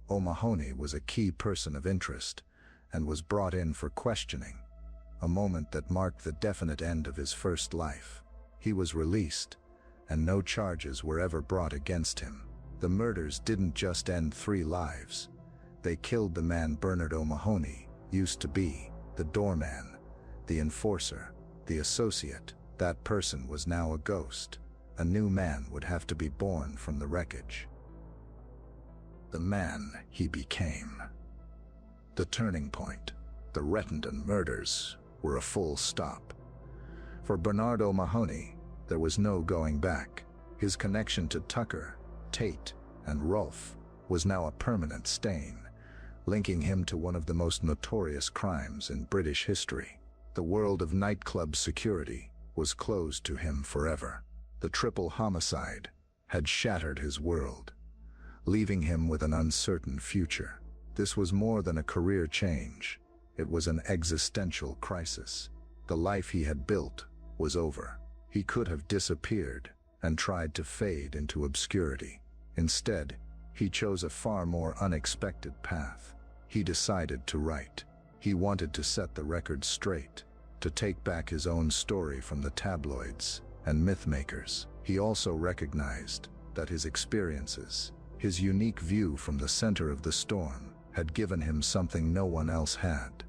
O'Mahony was a key person of interest and was brought in for questioning, a moment that marked the definite end of his first life. He was released, and no charges were ever brought against him. The murders didn't just end 3 lives. They killed the man Bernard O'Mahony used to be, the doorman, the enforcer, the associate. That person was now a ghost. A new man would have to be born from the wreckage. The man he became. The turning point. The Rettendon murders were a full stop. For Bernard O'Mahony, there was no going back. His connection to Tucker, Tate, and Rolfe was now a permanent stain, linking him to one of the most notorious crimes in British history. The world of nightclub security was closed to him forever. The triple homicide had shattered his world, leaving him with an uncertain future. This was more than a career change. It was an existential crisis. The life he had built was over. He could have disappeared and tried to fade into obscurity. Instead, he chose a far more unexpected path. He decided to write. He wanted to set the record straight, to take back his own story from the tabloids and mythmakers. He also recognized that his experiences, his unique view from the center of the storm, had given him something no one else had.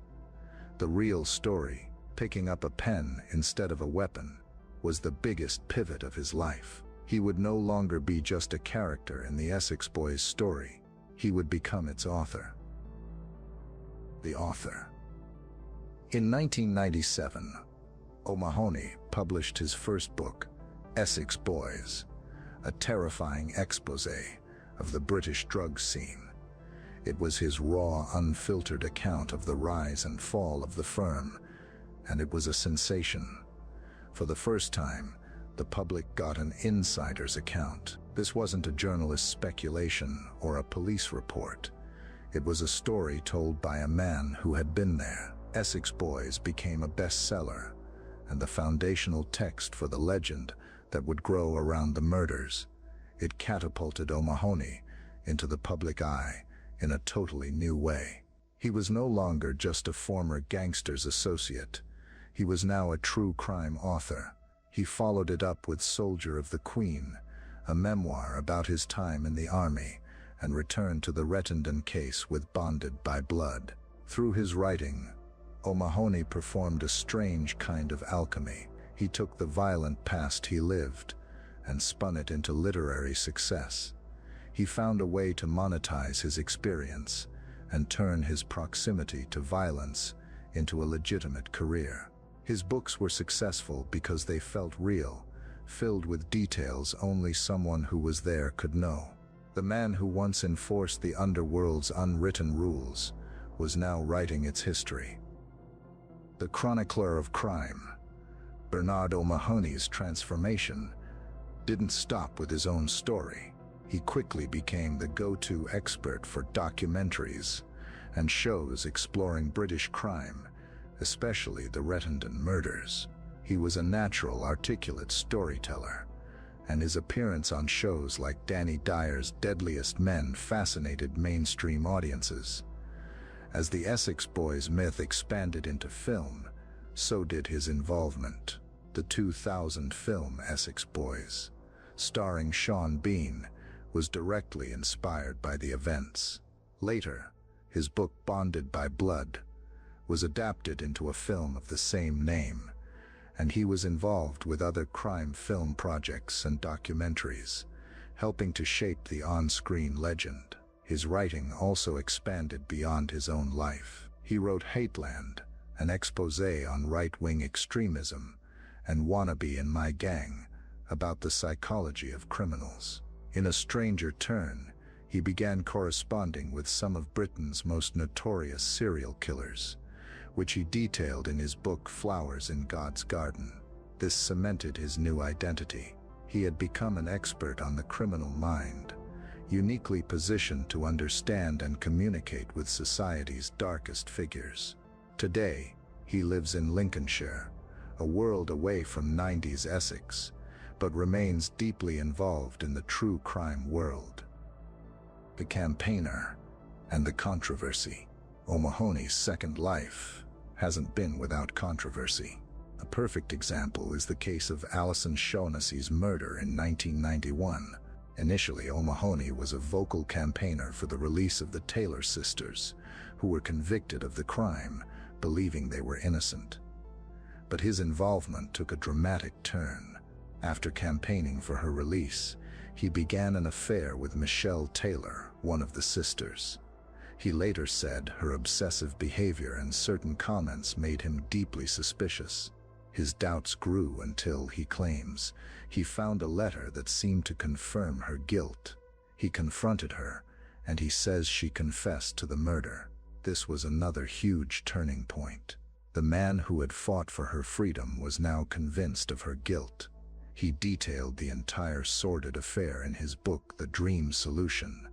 The real story, picking up a pen instead of a weapon, was the biggest pivot of his life. He would no longer be just a character in the Essex Boys story. He would become its author. The author. In 1997, O'Mahony published his first book, Essex Boys, a terrifying expose of the British drug scene. It was his raw, unfiltered account of the rise and fall of the firm, and it was a sensation. For the first time, the public got an insider's account. This wasn't a journalist's speculation or a police report. It was a story told by a man who had been there. Essex Boys became a bestseller, and the foundational text for the legend that would grow around the murders. It catapulted O'Mahony into the public eye in a totally new way. He was no longer just a former gangster's associate. He was now a true crime author. He followed it up with Soldier of the Queen, a memoir about his time in the army, and returned to the Rettendon case with Bonded by Blood. Through his writing, O'Mahony performed a strange kind of alchemy. He took the violent past he lived and spun it into literary success. He found a way to monetize his experience and turn his proximity to violence into a legitimate career. His books were successful because they felt real, filled with details only someone who was there could know. The man who once enforced the underworld's unwritten rules was now writing its history. The chronicler of crime, Bernard O'Mahony's transformation didn't stop with his own story. He quickly became the go-to expert for documentaries and shows exploring British crime, especially the Rettendon murders. He was a natural, articulate storyteller, and his appearance on shows like Danny Dyer's Deadliest Men fascinated mainstream audiences. As the Essex Boys myth expanded into film, so did his involvement. The 2000 film Essex Boys, starring Sean Bean, was directly inspired by the events. Later, his book Bonded by Blood was adapted into a film of the same name, and he was involved with other crime film projects and documentaries, helping to shape the on-screen legend. His writing also expanded beyond his own life. He wrote Hateland, an expose on right-wing extremism, and Wannabe in My Gang, about the psychology of criminals. In a stranger turn, he began corresponding with some of Britain's most notorious serial killers, which he detailed in his book Flowers in God's Garden. This cemented his new identity. He had become an expert on the criminal mind, uniquely positioned to understand and communicate with society's darkest figures. Today, he lives in Lincolnshire, a world away from 90s Essex, but remains deeply involved in the true crime world. The campaigner and the controversy. O'Mahony's second life hasn't been without controversy. A perfect example is the case of Alison Shaughnessy's murder in 1991. Initially, O'Mahony was a vocal campaigner for the release of the Taylor sisters, who were convicted of the crime, believing they were innocent. But his involvement took a dramatic turn. After campaigning for her release, he began an affair with Michelle Taylor, one of the sisters. He later said her obsessive behavior and certain comments made him deeply suspicious. His doubts grew until, he claims, he found a letter that seemed to confirm her guilt. He confronted her, and he says she confessed to the murder. This was another huge turning point. The man who had fought for her freedom was now convinced of her guilt. He detailed the entire sordid affair in his book The Dream Solution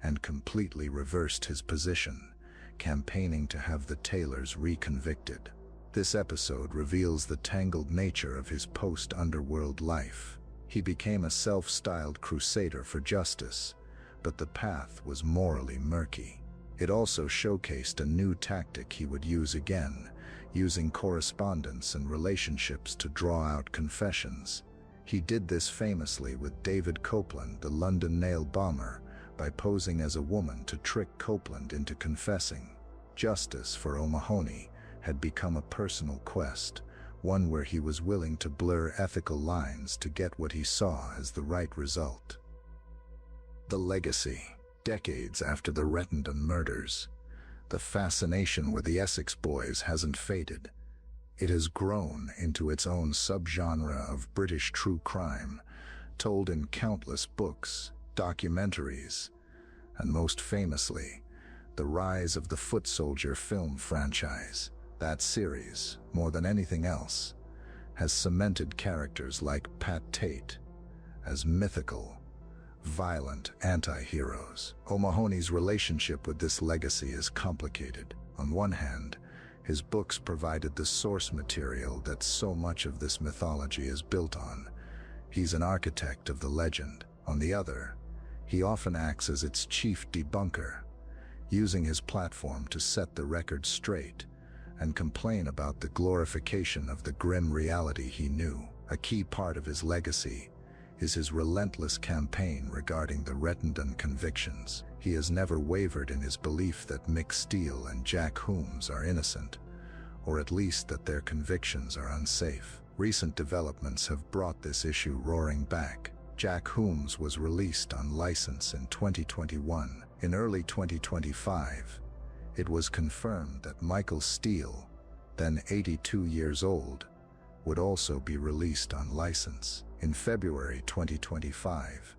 and completely reversed his position, campaigning to have the Taylors reconvicted. This episode reveals the tangled nature of his post-underworld life. He became a self-styled crusader for justice, but the path was morally murky. It also showcased a new tactic he would use again, using correspondence and relationships to draw out confessions. He did this famously with David Copeland, the London nail bomber, by posing as a woman to trick Copeland into confessing. Justice for O'Mahony had become a personal quest, one where he was willing to blur ethical lines to get what he saw as the right result. The legacy. Decades after the Rettendon murders, the fascination with the Essex Boys hasn't faded. It has grown into its own subgenre of British true crime, told in countless books, documentaries, and most famously, the rise of the Foot Soldier film franchise. That series, more than anything else, has cemented characters like Tate as mythical, violent anti-heroes. O'Mahony's relationship with this legacy is complicated. On one hand, his books provided the source material that so much of this mythology is built on. He's an architect of the legend. On the other, he often acts as its chief debunker, using his platform to set the record straight and complain about the glorification of the grim reality he knew. A key part of his legacy is his relentless campaign regarding the Rettendon convictions. He has never wavered in his belief that Mick Steele and Jack Holmes are innocent, or at least that their convictions are unsafe. Recent developments have brought this issue roaring back. Jack Holmes was released on license in 2021. In early 2025, it was confirmed that Michael Steele, then 82 years old, would also be released on license. In February 2025,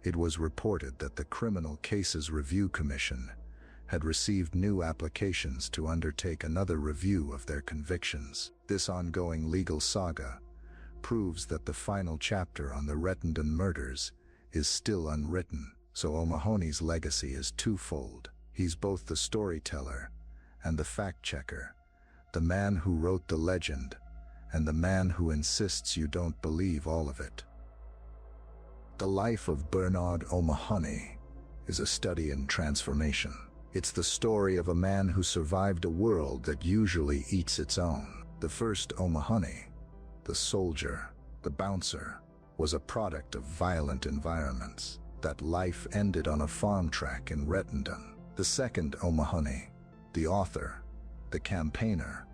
it was reported that the Criminal Cases Review Commission had received new applications to undertake another review of their convictions. This ongoing legal saga proves that the final chapter on the Rettendon murders is still unwritten, so O'Mahony's legacy is twofold. He's both the storyteller and the fact-checker, the man who wrote the legend and the man who insists you don't believe all of it. The life of Bernard O'Mahony is a study in transformation. It's the story of a man who survived a world that usually eats its own. The first O'Mahony, the soldier, the bouncer, was a product of violent environments. That life ended on a farm track in Rettendon. The second O'Mahony, the author, the campaigner,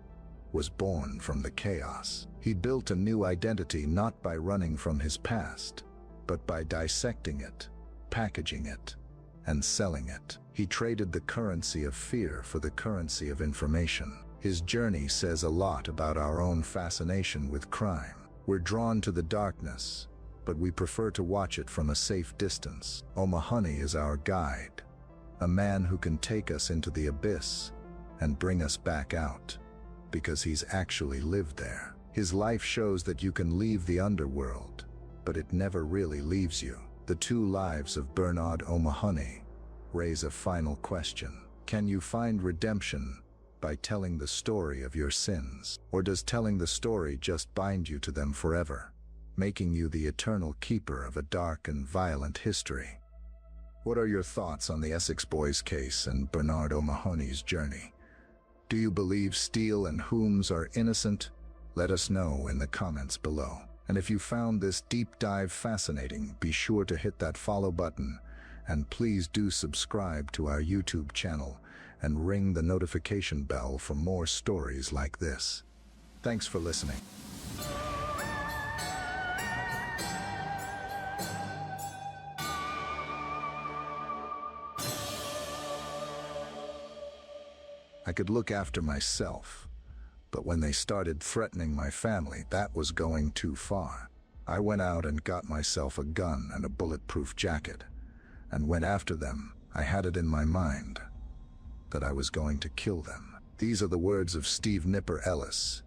was born from the chaos. He built a new identity not by running from his past, but by dissecting it, packaging it, and selling it. He traded the currency of fear for the currency of information. His journey says a lot about our own fascination with crime. We're drawn to the darkness, but we prefer to watch it from a safe distance. O'Mahony is our guide, a man who can take us into the abyss and bring us back out, because he's actually lived there. His life shows that you can leave the underworld, but it never really leaves you. The two lives of Bernard O'Mahony raise a final question. Can you find redemption by telling the story of your sins? Or does telling the story just bind you to them forever, making you the eternal keeper of a dark and violent history? What are your thoughts on the Essex Boys case and Bernard O'Mahony's journey? Do you believe Steele and Holmes are innocent? Let us know in the comments below. And if you found this deep dive fascinating, be sure to hit that follow button, and please do subscribe to our YouTube channel and ring the notification bell for more stories like this. Thanks for listening. I could look after myself, but when they started threatening my family, that was going too far. I went out and got myself a gun and a bulletproof jacket, and went after them. I had it in my mind that I was going to kill them. These are the words of Steve Nipper Ellis,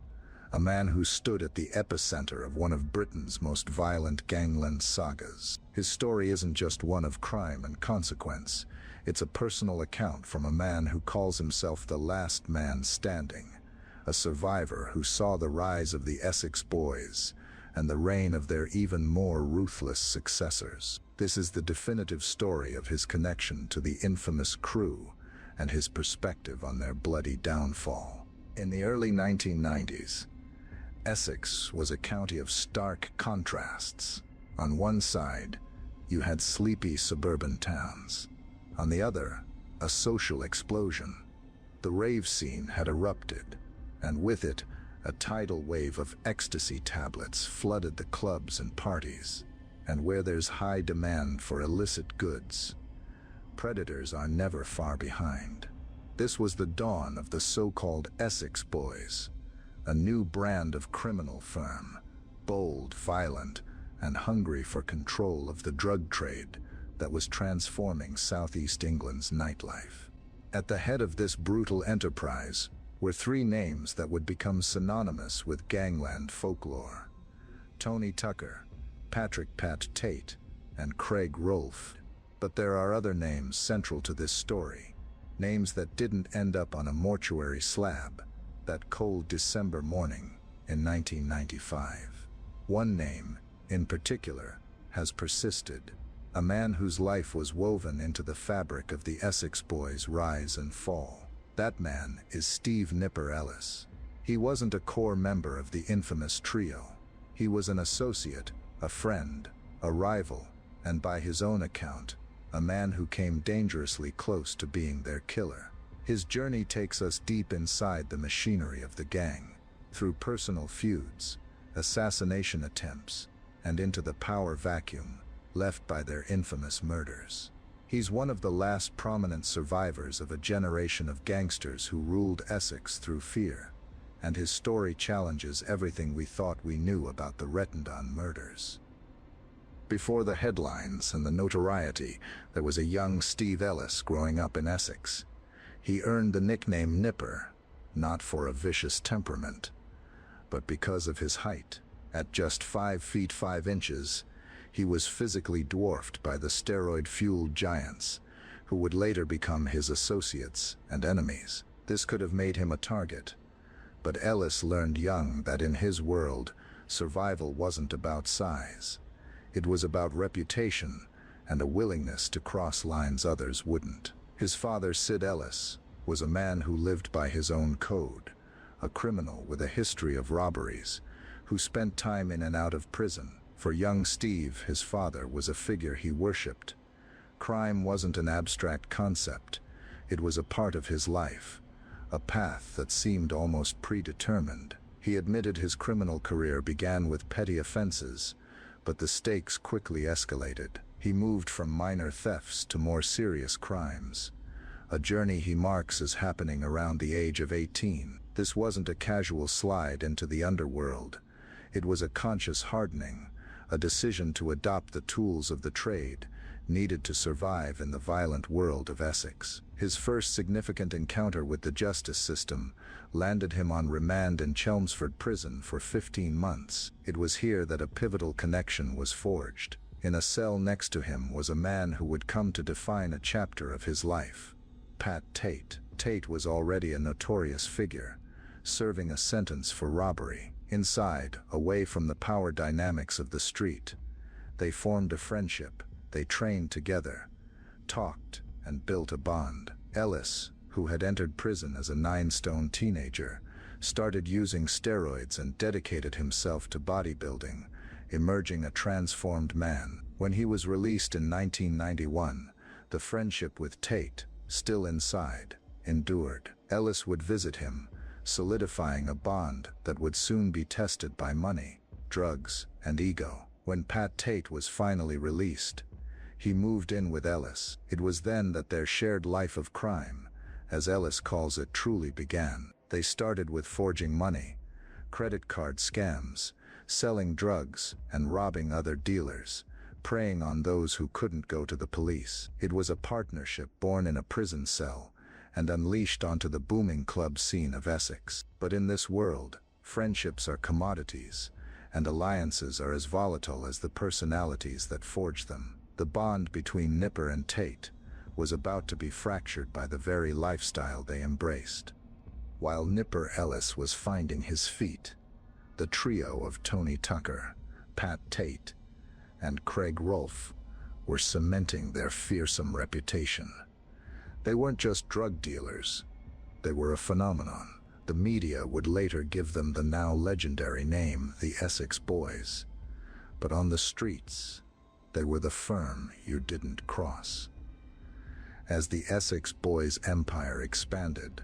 a man who stood at the epicenter of one of Britain's most violent gangland sagas. His story isn't just one of crime and consequence. It's a personal account from a man who calls himself the last man standing, a survivor who saw the rise of the Essex Boys and the reign of their even more ruthless successors. This is the definitive story of his connection to the infamous crew and his perspective on their bloody downfall. In the early 1990s, Essex was a county of stark contrasts. On one side, you had sleepy suburban towns. On the other, a social explosion. The rave scene had erupted, and with it, a tidal wave of ecstasy tablets flooded the clubs and parties. And where there's high demand for illicit goods, predators are never far behind. This was the dawn of the so-called Essex Boys, a new brand of criminal firm, bold, violent, and hungry for control of the drug trade that was transforming southeast England's nightlife. At the head of this brutal enterprise were three names that would become synonymous with gangland folklore: Tony Tucker, Patrick "Pat" Tate, and Craig Rolfe. But there are other names central to this story, names that didn't end up on a mortuary slab that cold December morning in 1995. One name, in particular, has persisted, a man whose life was woven into the fabric of the Essex Boys' rise and fall. That man is Steve "Nipper" Ellis. He wasn't a core member of the infamous trio. He was an associate, a friend, a rival, and by his own account, a man who came dangerously close to being their killer. His journey takes us deep inside the machinery of the gang, through personal feuds, assassination attempts, and into the power vacuum left by their infamous murders. He's one of the last prominent survivors of a generation of gangsters who ruled Essex through fear, and his story challenges everything we thought we knew about the Rettendon murders. Before the headlines and the notoriety, there was a young Steve Ellis growing up in Essex. He earned the nickname Nipper, not for a vicious temperament, but because of his height. At just 5 feet 5 inches, he was physically dwarfed by the steroid-fueled giants, who would later become his associates and enemies. This could have made him a target, but Ellis learned young that in his world, survival wasn't about size. It was about reputation and a willingness to cross lines others wouldn't. His father, Sid Ellis, was a man who lived by his own code, a criminal with a history of robberies, who spent time in and out of prison. For young Steve, his father was a figure he worshipped. Crime wasn't an abstract concept. It was a part of his life, a path that seemed almost predetermined. He admitted his criminal career began with petty offenses, but the stakes quickly escalated. He moved from minor thefts to more serious crimes, a journey he marks as happening around the age of 18. This wasn't a casual slide into the underworld. It was a conscious hardening, a decision to adopt the tools of the trade needed to survive in the violent world of Essex. His first significant encounter with the justice system landed him on remand in Chelmsford Prison for 15 months. It was here that a pivotal connection was forged. In a cell next to him was a man who would come to define a chapter of his life: Pat Tate. Tate was already a notorious figure, serving a sentence for robbery. Inside, away from the power dynamics of the street, they formed a friendship. They trained together, talked, and built a bond. Ellis, who had entered prison as a 9-stone teenager, started using steroids and dedicated himself to bodybuilding, emerging a transformed man. When he was released in 1991, the friendship with Tate, still inside, endured. Ellis would visit him, solidifying a bond that would soon be tested by money, drugs, and ego. When Pat Tate was finally released, he moved in with Ellis. It was then that their shared life of crime, as Ellis calls it, truly began. They started with forging money, credit card scams, selling drugs, and robbing other dealers, preying on those who couldn't go to the police. It was a partnership born in a prison cell and unleashed onto the booming club scene of Essex. But in this world, Friendships are commodities, and alliances are as volatile as the personalities that forge them. The bond between Nipper and Tate was about to be fractured by the very lifestyle they embraced. While Nipper Ellis was finding his feet, the trio of Tony Tucker, Pat Tate, and Craig Rolfe were cementing their fearsome reputation. They weren't just drug dealers, they were a phenomenon. The media would later give them the now legendary name, the Essex Boys. But on the streets, they were the firm you didn't cross. As the Essex Boys' empire expanded,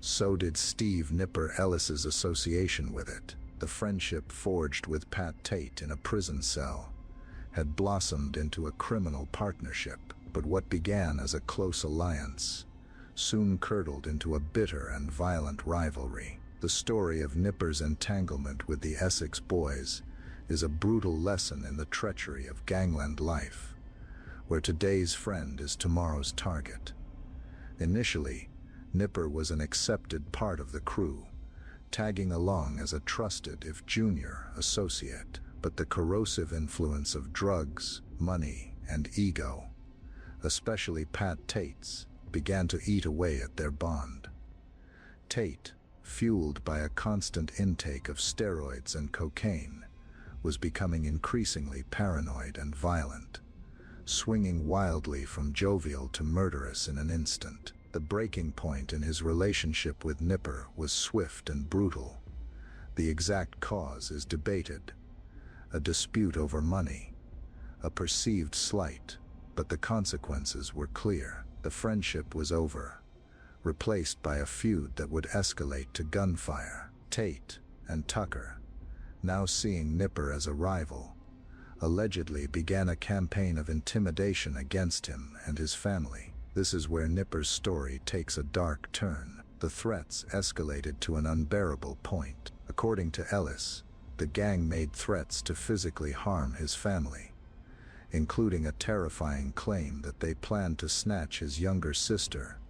so did Steve Nipper Ellis's association with it. The friendship forged with Pat Tate in a prison cell had blossomed into a criminal partnership, but what began as a close alliance soon curdled into a bitter and violent rivalry. The story of Nipper's entanglement with the Essex Boys is a brutal lesson in the treachery of gangland life, where today's friend is tomorrow's target. Initially, Nipper was an accepted part of the crew, tagging along as a trusted, if junior, associate. But the corrosive influence of drugs, money, and ego, especially Pat Tate's, began to eat away at their bond. Tate, fueled by a constant intake of steroids and cocaine, was becoming increasingly paranoid and violent, swinging wildly from jovial to murderous in an instant. The breaking point in his relationship with Nipper was swift and brutal. The exact cause is debated. A dispute over money, a perceived slight, but the consequences were clear. The friendship was over, replaced by a feud that would escalate to gunfire. Tate and Tucker, now seeing Nipper as a rival, allegedly began a campaign of intimidation against him and his family. This is where Nipper's story takes a dark turn. The threats escalated to an unbearable point. According to Ellis, the gang made threats to physically harm his family, including a terrifying claim that they planned to snatch his younger sister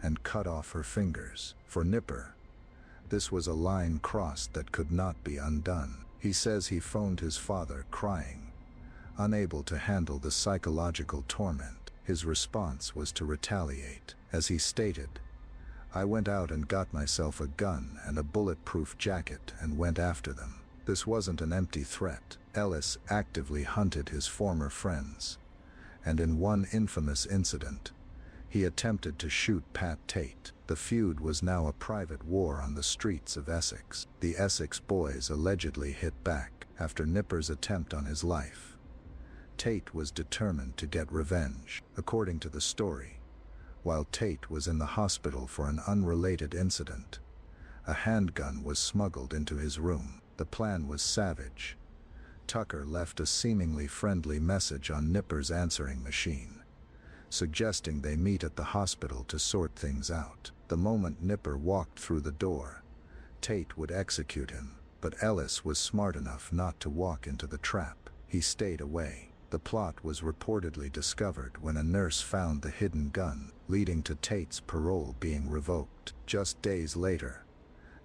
and cut off her fingers. For Nipper, this was a line crossed that could not be undone. He says he phoned his father crying, unable to handle the psychological torment. His response was to retaliate. As he stated, "I went out and got myself a gun and a bulletproof jacket and went after them." This wasn't an empty threat. Ellis actively hunted his former friends, and in one infamous incident, he attempted to shoot Pat Tate. The feud was now a private war on the streets of Essex. The Essex Boys allegedly hit back after Nipper's attempt on his life. Tate was determined to get revenge. According to the story, while Tate was in the hospital for an unrelated incident, a handgun was smuggled into his room. The plan was savage. Tucker left a seemingly friendly message on Nipper's answering machine, suggesting they meet at the hospital to sort things out. The moment Nipper walked through the door, Tate would execute him, but Ellis was smart enough not to walk into the trap. He stayed away. The plot was reportedly discovered when a nurse found the hidden gun, leading to Tate's parole being revoked. Just days later,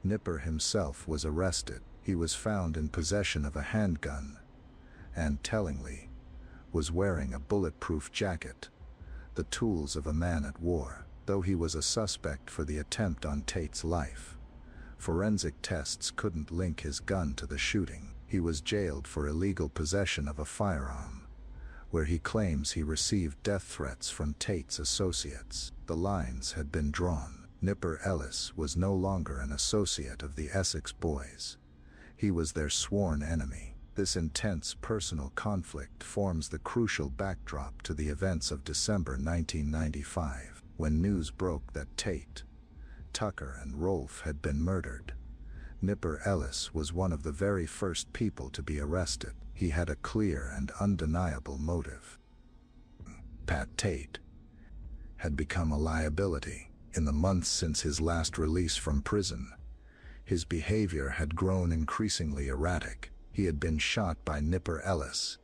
Nipper himself was arrested. He was found in possession of a handgun and, tellingly, was wearing a bulletproof jacket, the tools of a man at war. Though he was a suspect for the attempt on Tate's life, forensic tests couldn't link his gun to the shooting. He was jailed for illegal possession of a firearm, where he claims he received death threats from Tate's associates. The lines had been drawn. Nipper Ellis was no longer an associate of the Essex Boys. He was their sworn enemy. This intense personal conflict forms the crucial backdrop to the events of December 1995, when news broke that Tate, Tucker, and Rolfe had been murdered. Nipper Ellis was one of the very first people to be arrested. He had a clear and undeniable motive. Pat Tate had become a liability. In the months since his last release from prison, his behavior had grown increasingly erratic. He had been shot by Nipper Ellis,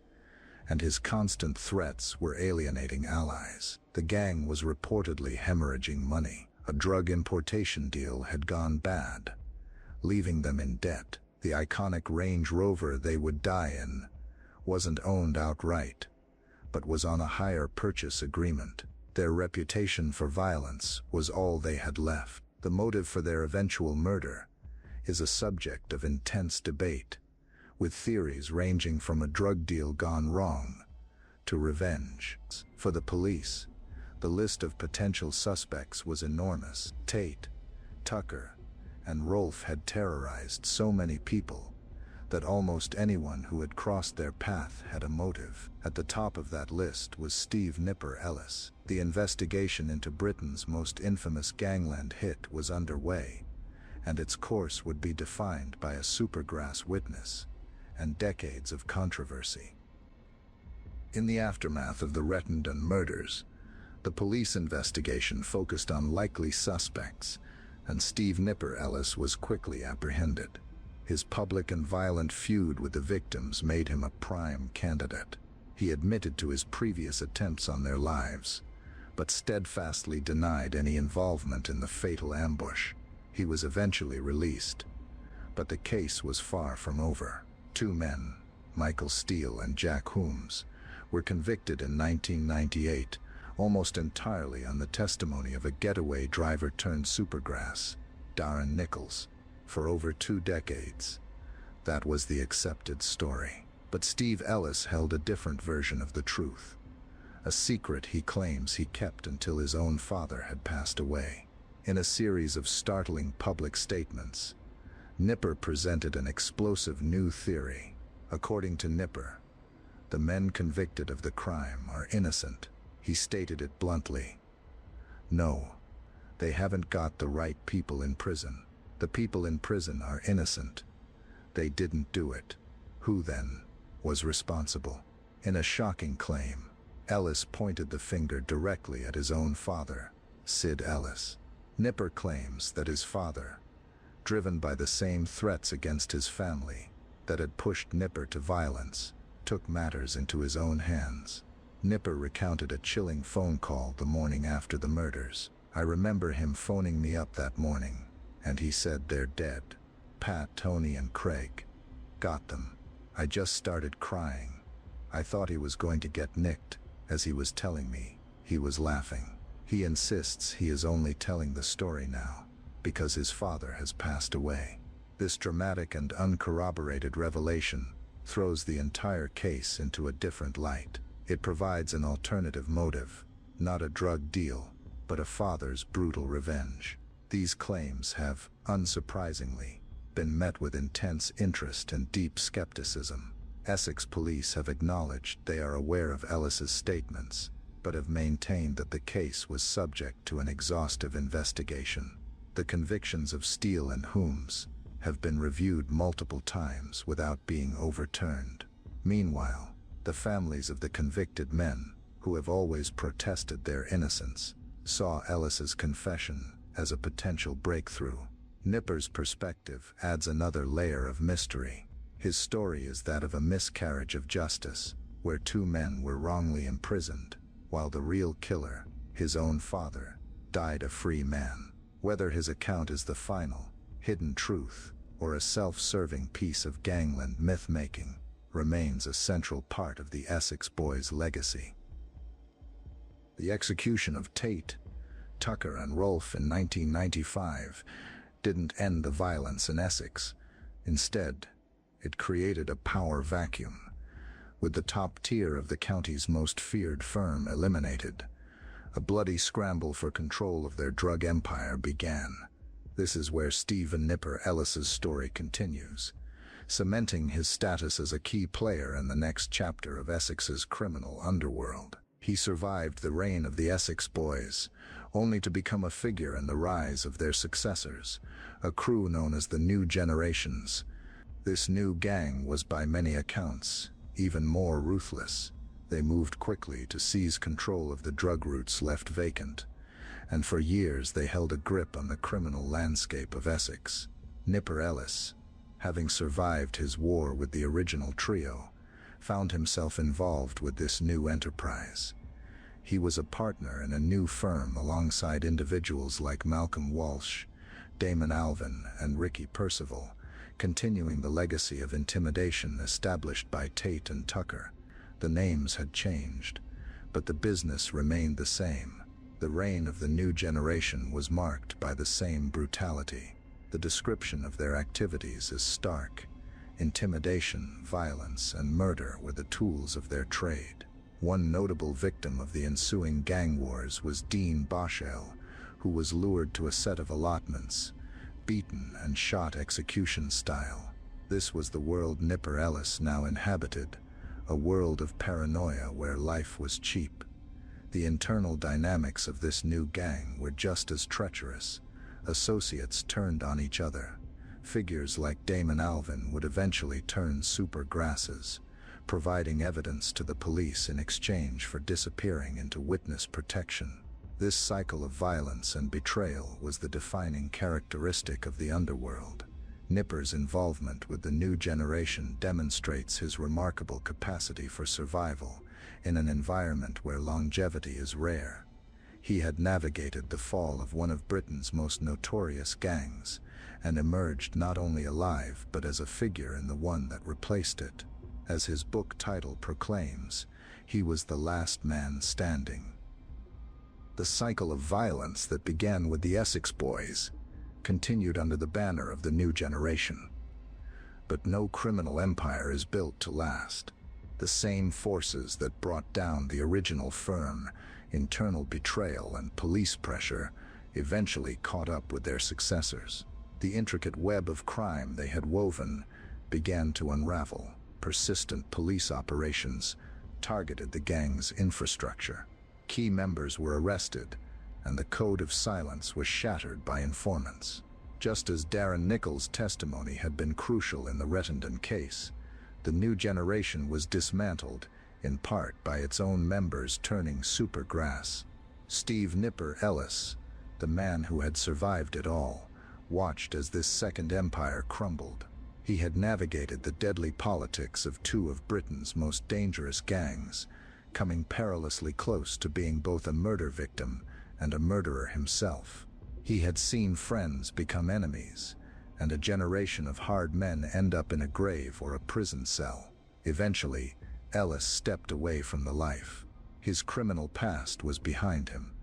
and his constant threats were alienating allies. The gang was reportedly hemorrhaging money. A drug importation deal had gone bad, leaving them in debt. The iconic Range Rover they would die in wasn't owned outright, but was on a hire purchase agreement. Their reputation for violence was all they had left. The motive for their eventual murder is a subject of intense debate, with theories ranging from a drug deal gone wrong to revenge. For the police, the list of potential suspects was enormous. Tate, Tucker, and Rolfe had terrorized so many people that almost anyone who had crossed their path had a motive. At the top of that list was Steve "Nipper" Ellis. The investigation into Britain's most infamous gangland hit was underway, and its course would be defined by a supergrass witness and decades of controversy. In the aftermath of the Rettendon murders, the police investigation focused on likely suspects, and Steve "Nipper" Ellis was quickly apprehended. His public and violent feud with the victims made him a prime candidate. He admitted to his previous attempts on their lives, but steadfastly denied any involvement in the fatal ambush. He was eventually released, but the case was far from over. Two men, Michael Steele and Jack Holmes, were convicted in 1998, almost entirely on the testimony of a getaway driver turned supergrass, Darren Nichols. For over 2 decades, that was the accepted story. But Steve Ellis held a different version of the truth, a secret he claims he kept until his own father had passed away. In a series of startling public statements, Nipper presented an explosive new theory. According to Nipper, the men convicted of the crime are innocent. He stated it bluntly. No, they haven't got the right people in prison. The people in prison are innocent. They didn't do it. Who then was responsible? In a shocking claim, Ellis pointed the finger directly at his own father, Sid Ellis. Nipper claims that his father, driven by the same threats against his family that had pushed Nipper to violence, took matters into his own hands. Nipper recounted a chilling phone call the morning after the murders. "I remember him phoning me up that morning, and he said they're dead. Pat, Tony, and Craig. Got them. I just started crying. I thought he was going to get nicked. As he was telling me, he was laughing. He insists he is only telling the story now because his father has passed away." This dramatic and uncorroborated revelation throws the entire case into a different light. It provides an alternative motive, not a drug deal, but a father's brutal revenge. These claims have, unsurprisingly, been met with intense interest and deep skepticism. Essex police have acknowledged they are aware of Ellis's statements, but have maintained that the case was subject to an exhaustive investigation. The convictions of Steele and Holmes have been reviewed multiple times without being overturned. Meanwhile, the families of the convicted men, who have always protested their innocence, saw Ellis's confession as a potential breakthrough. Nipper's perspective adds another layer of mystery. His story is that of a miscarriage of justice, where 2 men were wrongly imprisoned, while the real killer, his own father, died a free man. Whether his account is the final, hidden truth, or a self-serving piece of gangland myth-making, remains a central part of the Essex Boys' legacy. The execution of Tate, Tucker, and Rolfe in 1995 didn't end the violence in Essex. Instead, it created a power vacuum. With the top tier of the county's most feared firm eliminated, a bloody scramble for control of their drug empire began. This is where Steve "Nipper" Ellis's story continues, cementing his status as a key player in the next chapter of Essex's criminal underworld. He survived the reign of the Essex Boys, only to become a figure in the rise of their successors, a crew known as the New Generations. This new gang was by many accounts even more ruthless. They moved quickly to seize control of the drug routes left vacant, and for years they held a grip on the criminal landscape of Essex. Nipper Ellis, having survived his war with the original trio, found himself involved with this new enterprise. He was a partner in a new firm alongside individuals like Malcolm Walsh, Damon Alvin and Ricky Percival, continuing the legacy of intimidation established by Tate and Tucker. The names had changed, but the business remained the same. The reign of the new generation was marked by the same brutality. The description of their activities is stark. Intimidation, violence, and murder were the tools of their trade. One notable victim of the ensuing gang wars was Dean Boshell, who was lured to a set of allotments, beaten and shot execution style. This was the world Nipper Ellis now inhabited, a world of paranoia where life was cheap. The internal dynamics of this new gang were just as treacherous. Associates turned on each other. Figures like Damon Alvin would eventually turn super grasses, providing evidence to the police in exchange for disappearing into witness protection. This cycle of violence and betrayal was the defining characteristic of the underworld. Nipper's involvement with the new generation demonstrates his remarkable capacity for survival in an environment where longevity is rare. He had navigated the fall of one of Britain's most notorious gangs and emerged not only alive but as a figure in the one that replaced it. As his book title proclaims, he was the last man standing. The cycle of violence that began with the Essex Boys continued under the banner of the new generation. But no criminal empire is built to last. The same forces that brought down the original firm, internal betrayal and police pressure, eventually caught up with their successors. The intricate web of crime they had woven began to unravel. Persistent police operations targeted the gang's infrastructure. Key members were arrested, and the code of silence was shattered by informants. Just as Darren Nichols' testimony had been crucial in the Rettendon case, the new generation was dismantled, in part by its own members turning super grass. Steve Nipper Ellis, the man who had survived it all, watched as this second empire crumbled. He had navigated the deadly politics of two of Britain's most dangerous gangs, coming perilously close to being both a murder victim and a murderer himself. He had seen friends become enemies, and a generation of hard men end up in a grave or a prison cell. Eventually, Ellis stepped away from the life. His criminal past was behind him,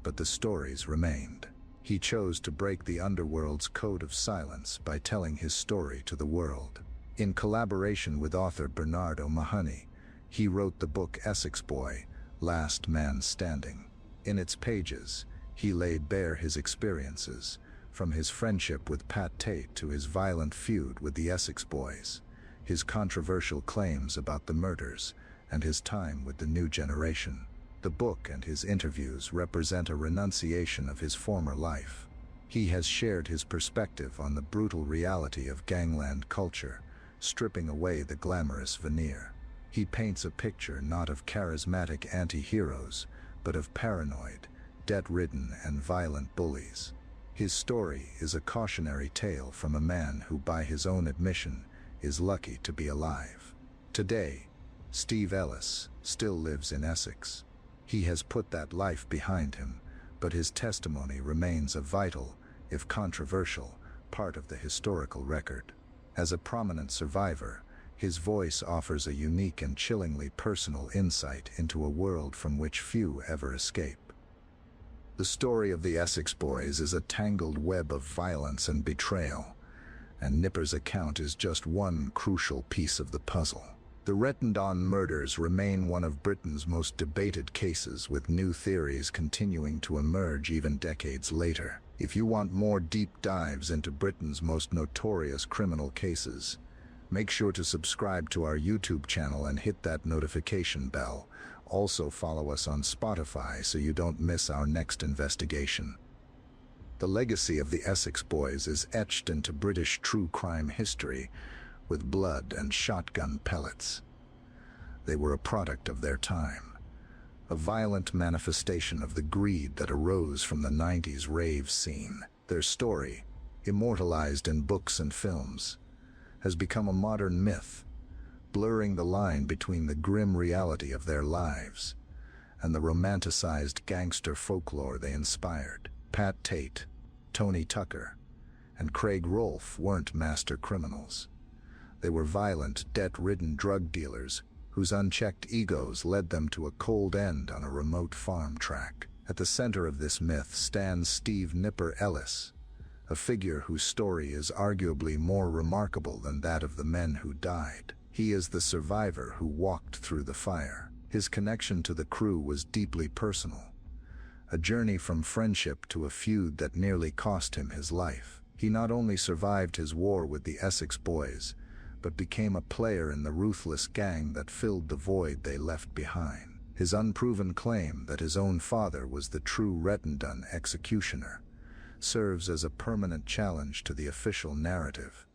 but the stories remained. He chose to break the underworld's code of silence by telling his story to the world. In collaboration with author Bernard O'Mahony, he wrote the book Essex Boy, Last Man Standing. In its pages, he laid bare his experiences, from his friendship with Tate to his violent feud with the Essex Boys, his controversial claims about the murders, and his time with the new generation. The book and his interviews represent a renunciation of his former life. He has shared his perspective on the brutal reality of gangland culture, stripping away the glamorous veneer. He paints a picture not of charismatic anti-heroes, but of paranoid, debt-ridden and violent bullies. His story is a cautionary tale from a man who, by his own admission, is lucky to be alive. Today, Steve Ellis still lives in Essex. He has put that life behind him, but his testimony remains a vital, if controversial, part of the historical record. As a prominent survivor, his voice offers a unique and chillingly personal insight into a world from which few ever escape. The story of the Essex Boys is a tangled web of violence and betrayal, and Nipper's account is just one crucial piece of the puzzle. The Rettendon murders remain one of Britain's most debated cases, with new theories continuing to emerge even decades later. If you want more deep dives into Britain's most notorious criminal cases, make sure to subscribe to our YouTube channel and hit that notification bell. Also follow us on Spotify so you don't miss our next investigation. The legacy of the Essex Boys is etched into British true crime history with blood and shotgun pellets. They were a product of their time, a violent manifestation of the greed that arose from the 90s rave scene. Their story, immortalized in books and films, has become a modern myth, blurring the line between the grim reality of their lives and the romanticized gangster folklore they inspired. Tate, Tony Tucker, and Rolfe weren't master criminals. They were violent, debt-ridden drug dealers whose unchecked egos led them to a cold end on a remote farm track. At the center of this myth stands Steve "Nipper" Ellis, a figure whose story is arguably more remarkable than that of the men who died. He is the survivor who walked through the fire. His connection to the crew was deeply personal, a journey from friendship to a feud that nearly cost him his life. He not only survived his war with the Essex Boys, but became a player in the ruthless gang that filled the void they left behind. His unproven claim that his own father was the true Rettendon executioner serves as a permanent challenge to the official narrative,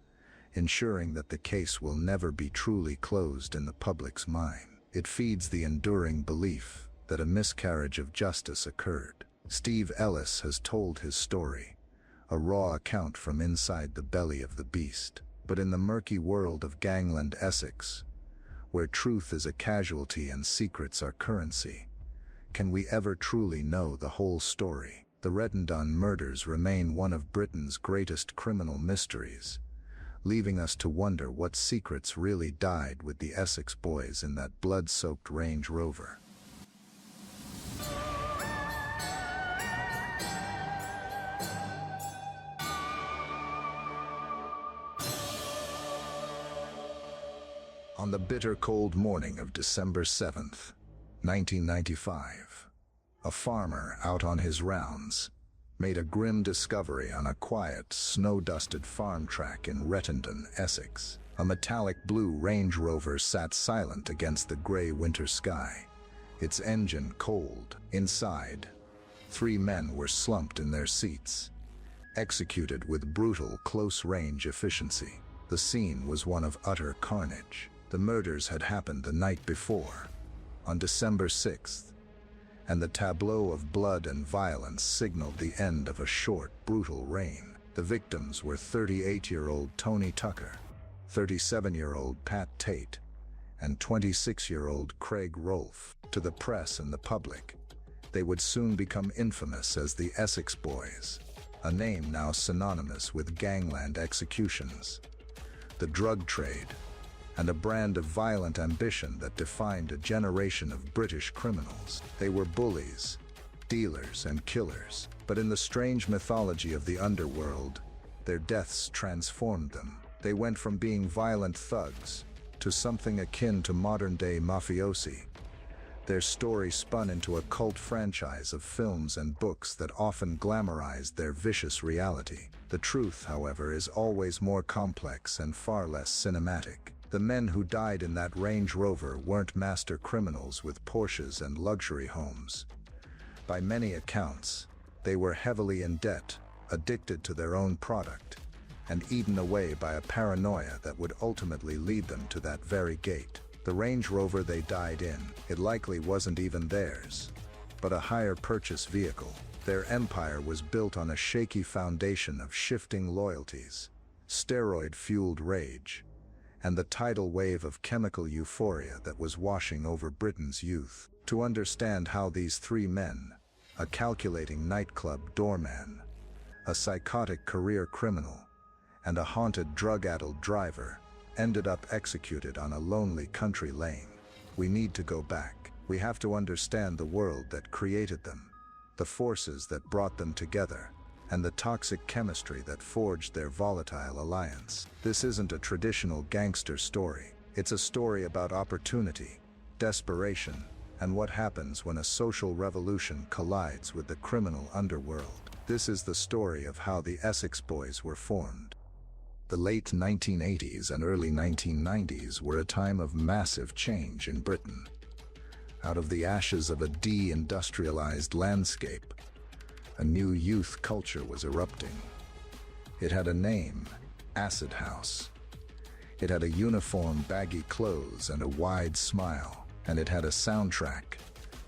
ensuring that the case will never be truly closed in the public's mind. It feeds the enduring belief that a miscarriage of justice occurred. Steve Ellis has told his story, a raw account from inside the belly of the beast. But in the murky world of gangland Essex, where truth is a casualty and secrets are currency, can we ever truly know the whole story? The Rettendon murders remain one of Britain's greatest criminal mysteries, leaving us to wonder what secrets really died with the Essex Boys in that blood-soaked Range Rover. On the bitter cold morning of December 7th, 1995, a farmer out on his rounds made a grim discovery on a quiet, snow-dusted farm track in Rettendon, Essex. A metallic blue Range Rover sat silent against the gray winter sky, its engine cold. Inside, 3 men were slumped in their seats, executed with brutal close-range efficiency. The scene was one of utter carnage. The murders had happened the night before, on December 6th, and the tableau of blood and violence signaled the end of a short, brutal reign. The victims were 38-year-old Tony Tucker, 37-year-old Tate, and 26-year-old Rolfe. To the press and the public, they would soon become infamous as the Essex Boys, a name now synonymous with gangland executions, the drug trade, and a brand of violent ambition that defined a generation of British criminals. They were bullies, dealers, and killers, but in the strange mythology of the underworld, their deaths transformed them. They went from being violent thugs to something akin to modern-day mafiosi. Their story spun into a cult franchise of films and books that often glamorized their vicious reality. The truth, however, is always more complex and far less cinematic. The men who died in that Range Rover weren't master criminals with Porsches and luxury homes. By many accounts, they were heavily in debt, addicted to their own product, and eaten away by a paranoia that would ultimately lead them to that very gate. The Range Rover they died in, it likely wasn't even theirs, but a hire purchase vehicle. Their empire was built on a shaky foundation of shifting loyalties, steroid-fueled rage, and the tidal wave of chemical euphoria that was washing over Britain's youth. To understand how these 3 men, a calculating nightclub doorman, a psychotic career criminal, and a haunted drug-addled driver, ended up executed on a lonely country lane, we need to go back. We have to understand the world that created them, the forces that brought them together, and the toxic chemistry that forged their volatile alliance. This isn't a traditional gangster story. It's a story about opportunity, desperation, and what happens when a social revolution collides with the criminal underworld. This is the story of how the Essex Boys were formed. The late 1980s and early 1990s were a time of massive change in Britain. Out of the ashes of a de-industrialized landscape, a new youth culture was erupting. It had a name, Acid House. It had a uniform, baggy clothes and a wide smile. And it had a soundtrack,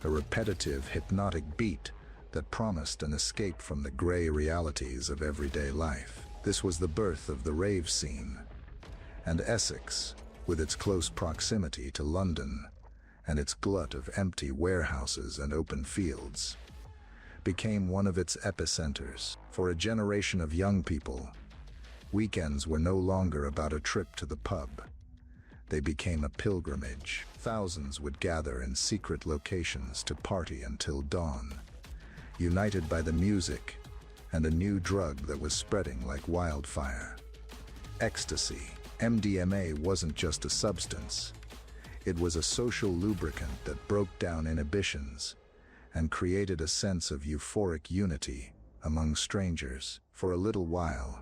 a repetitive, hypnotic beat that promised an escape from the gray realities of everyday life. This was the birth of the rave scene. And Essex, with its close proximity to London and its glut of empty warehouses and open fields, became one of its epicenters. For a generation of young people, Weekends were no longer about a trip to the pub. They became a pilgrimage. Thousands would gather in secret locations to party until dawn, united by the music and a new drug that was spreading like wildfire. Ecstasy. MDMA wasn't just a substance. It was a social lubricant that broke down inhibitions and created a sense of euphoric unity among strangers. For a little while,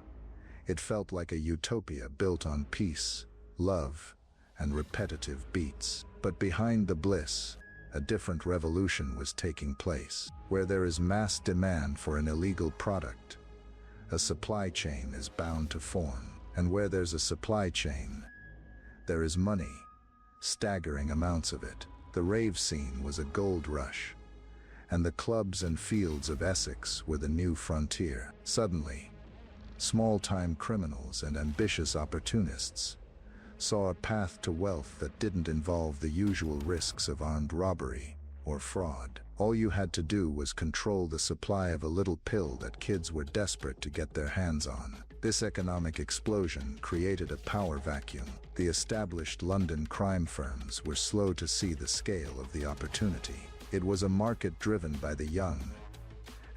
it felt like a utopia built on peace, love, and repetitive beats. But behind the bliss, a different revolution was taking place. Where there is mass demand for an illegal product, a supply chain is bound to form. And where there's a supply chain, there is money, staggering amounts of it. The rave scene was a gold rush, and the clubs and fields of Essex were the new frontier. Suddenly, small-time criminals and ambitious opportunists saw a path to wealth that didn't involve the usual risks of armed robbery or fraud. All you had to do was control the supply of a little pill that kids were desperate to get their hands on. This economic explosion created a power vacuum. The established London crime firms were slow to see the scale of the opportunity. It was a market driven by the young,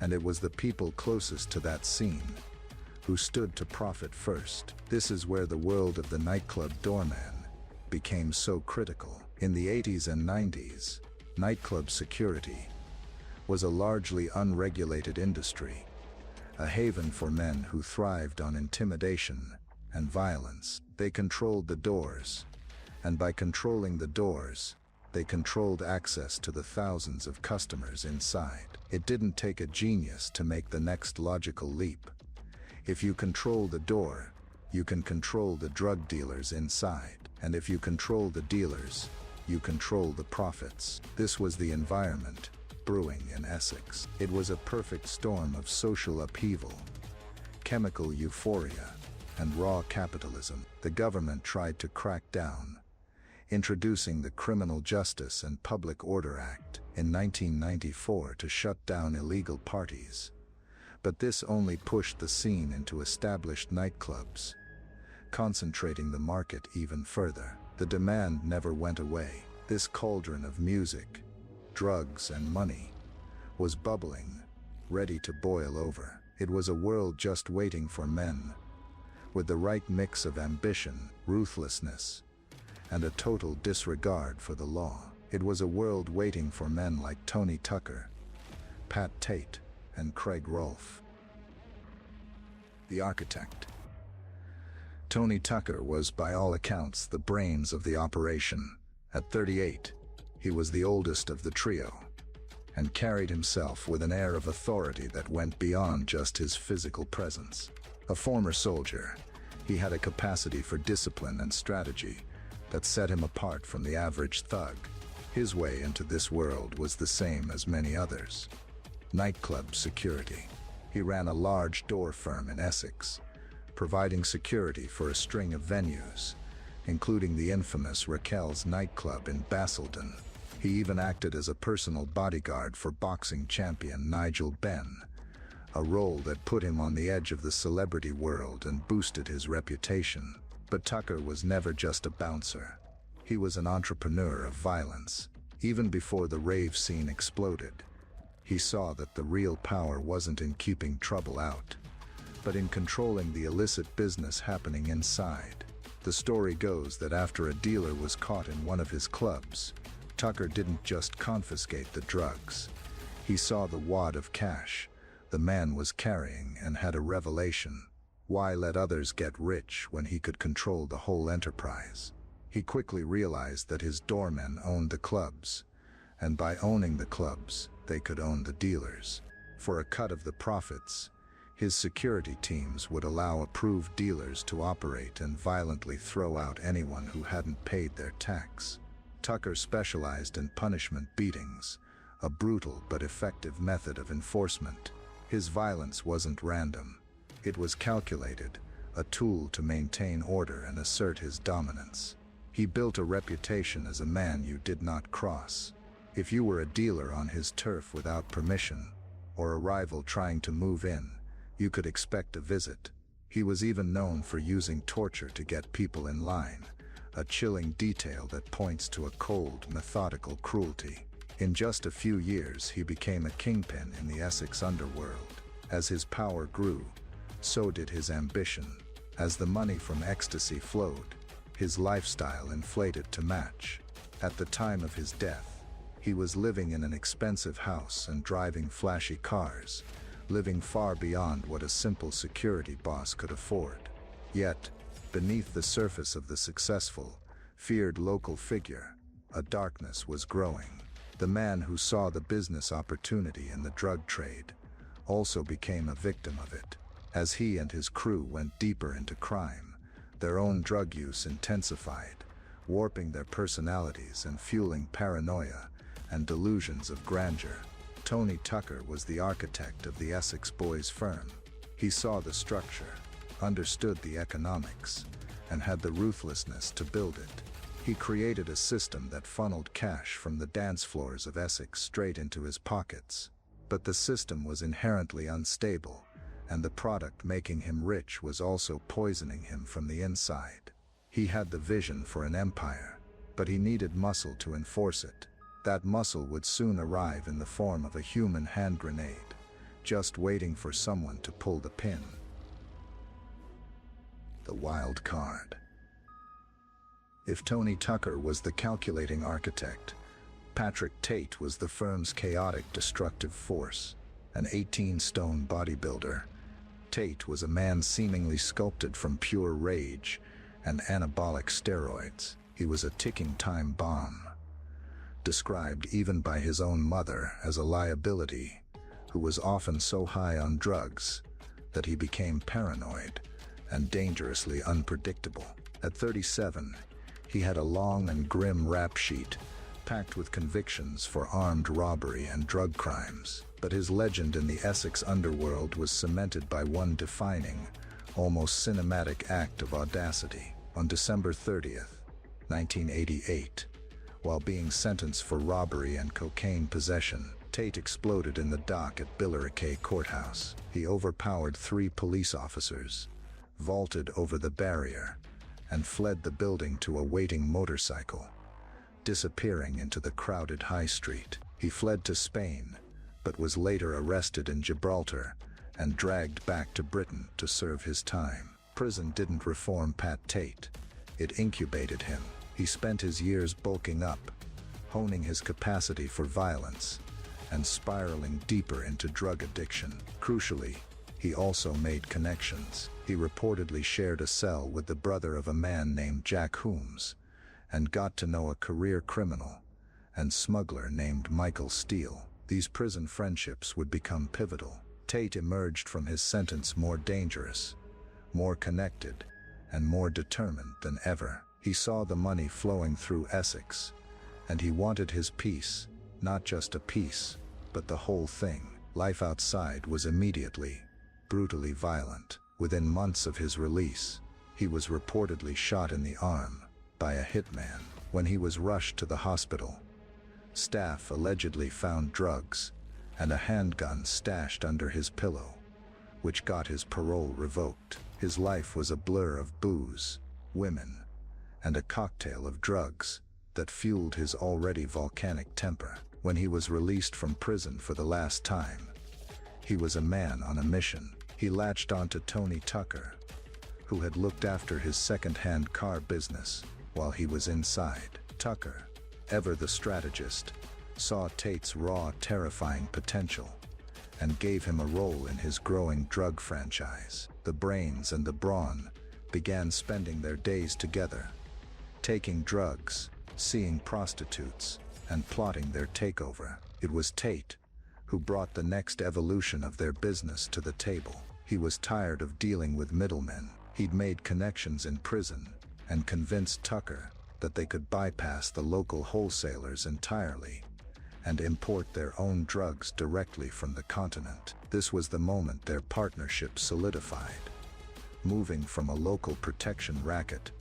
and it was the people closest to that scene who stood to profit first. This is where the world of the nightclub doorman became so critical. In the 80s and 90s, nightclub security was a largely unregulated industry, a haven for men who thrived on intimidation and violence. They controlled the doors, and by controlling the doors, they controlled access to the thousands of customers inside. It didn't take a genius to make the next logical leap. If you control the door, you can control the drug dealers inside. And if you control the dealers, you control the profits. This was the environment brewing in Essex. It was a perfect storm of social upheaval, chemical euphoria, and raw capitalism. The government tried to crack down, introducing the Criminal Justice and Public Order Act in 1994 to shut down illegal parties. But this only pushed the scene into established nightclubs, concentrating the market even further. The demand never went away. This cauldron of music, drugs, and money was bubbling, ready to boil over. It was a world just waiting for men, with the right mix of ambition, ruthlessness, and a total disregard for the law. It was a world waiting for men like Tony Tucker, Pat Tate, and Craig Rolfe. The architect. Tony Tucker was, by all accounts, the brains of the operation. At 38, he was the oldest of the trio, and carried himself with an air of authority that went beyond just his physical presence. A former soldier, he had a capacity for discipline and strategy that set him apart from the average thug. His way into this world was the same as many others: nightclub security. He ran a large door firm in Essex, providing security for a string of venues, including the infamous Raquel's nightclub in Basildon. He even acted as a personal bodyguard for boxing champion Nigel Benn, a role that put him on the edge of the celebrity world and boosted his reputation. But Tucker was never just a bouncer. He was an entrepreneur of violence. Even before the rave scene exploded, he saw that the real power wasn't in keeping trouble out, but in controlling the illicit business happening inside. The story goes that after a dealer was caught in one of his clubs, Tucker didn't just confiscate the drugs. He saw the wad of cash the man was carrying and had a revelation. Why let others get rich when he could control the whole enterprise? He quickly realized that his doormen owned the clubs, and by owning the clubs, they could own the dealers. For a cut of the profits, his security teams would allow approved dealers to operate and violently throw out anyone who hadn't paid their tax. Tucker specialized in punishment beatings, a brutal but effective method of enforcement. His violence wasn't random. It was calculated, a tool to maintain order and assert his dominance. He built a reputation as a man you did not cross. If you were a dealer on his turf without permission, or a rival trying to move in, you could expect a visit. He was even known for using torture to get people in line, a chilling detail that points to a cold, methodical cruelty. In just a few years, he became a kingpin in the Essex underworld. As his power grew, so did his ambition. As the money from ecstasy flowed, his lifestyle inflated to match. At the time of his death, he was living in an expensive house and driving flashy cars, living far beyond what a simple security boss could afford. Yet, beneath the surface of the successful, feared local figure, a darkness was growing. The man who saw the business opportunity in the drug trade also became a victim of it. As he and his crew went deeper into crime, their own drug use intensified, warping their personalities and fueling paranoia and delusions of grandeur. Tony Tucker was the architect of the Essex Boys firm. He saw the structure, understood the economics, and had the ruthlessness to build it. He created a system that funneled cash from the dance floors of Essex straight into his pockets. But the system was inherently unstable, and the product making him rich was also poisoning him from the inside. He had the vision for an empire, but he needed muscle to enforce it. That muscle would soon arrive in the form of a human hand grenade, just waiting for someone to pull the pin. The wild card. If Tony Tucker was the calculating architect, Patrick Tate was the firm's chaotic, destructive force. An 18-stone bodybuilder, Tate was a man seemingly sculpted from pure rage and anabolic steroids. He was a ticking time bomb, described even by his own mother as a liability, who was often so high on drugs that he became paranoid and dangerously unpredictable. At 37, he had a long and grim rap sheet packed with convictions for armed robbery and drug crimes. But his legend in the Essex underworld was cemented by one defining, almost cinematic act of audacity. On December 30th, 1988, while being sentenced for robbery and cocaine possession, Tate exploded in the dock at Billericay Courthouse. He overpowered 3 police officers, vaulted over the barrier, and fled the building to a waiting motorcycle, disappearing into the crowded high street. He fled to Spain, but was later arrested in Gibraltar and dragged back to Britain to serve his time. Prison didn't reform Pat Tate, it incubated him. He spent his years bulking up, honing his capacity for violence, and spiraling deeper into drug addiction. Crucially, he also made connections. He reportedly shared a cell with the brother of a man named Jack Holmes, and got to know a career criminal and smuggler named Michael Steele. These prison friendships would become pivotal. Tate emerged from his sentence more dangerous, more connected, and more determined than ever. He saw the money flowing through Essex, and he wanted his piece, not just a piece, but the whole thing. Life outside was immediately, brutally violent. Within months of his release, he was reportedly shot in the arm by a hitman. When he was rushed to the hospital, staff allegedly found drugs and a handgun stashed under his pillow, which got his parole revoked. His life was a blur of booze, women, and a cocktail of drugs that fueled his already volcanic temper. When he was released from prison for the last time, he was a man on a mission. He latched onto Tony Tucker, who had looked after his second-hand car business while he was inside. Tucker, ever the strategist, saw Tate's raw, terrifying potential and gave him a role in his growing drug franchise. The brains and the brawn began spending their days together, taking drugs, seeing prostitutes, and plotting their takeover. It was Tate who brought the next evolution of their business to the table. He was tired of dealing with middlemen. He'd made connections in prison and convinced Tucker that they could bypass the local wholesalers entirely and import their own drugs directly from the continent. This was the moment their partnership solidified, moving from a local protection racket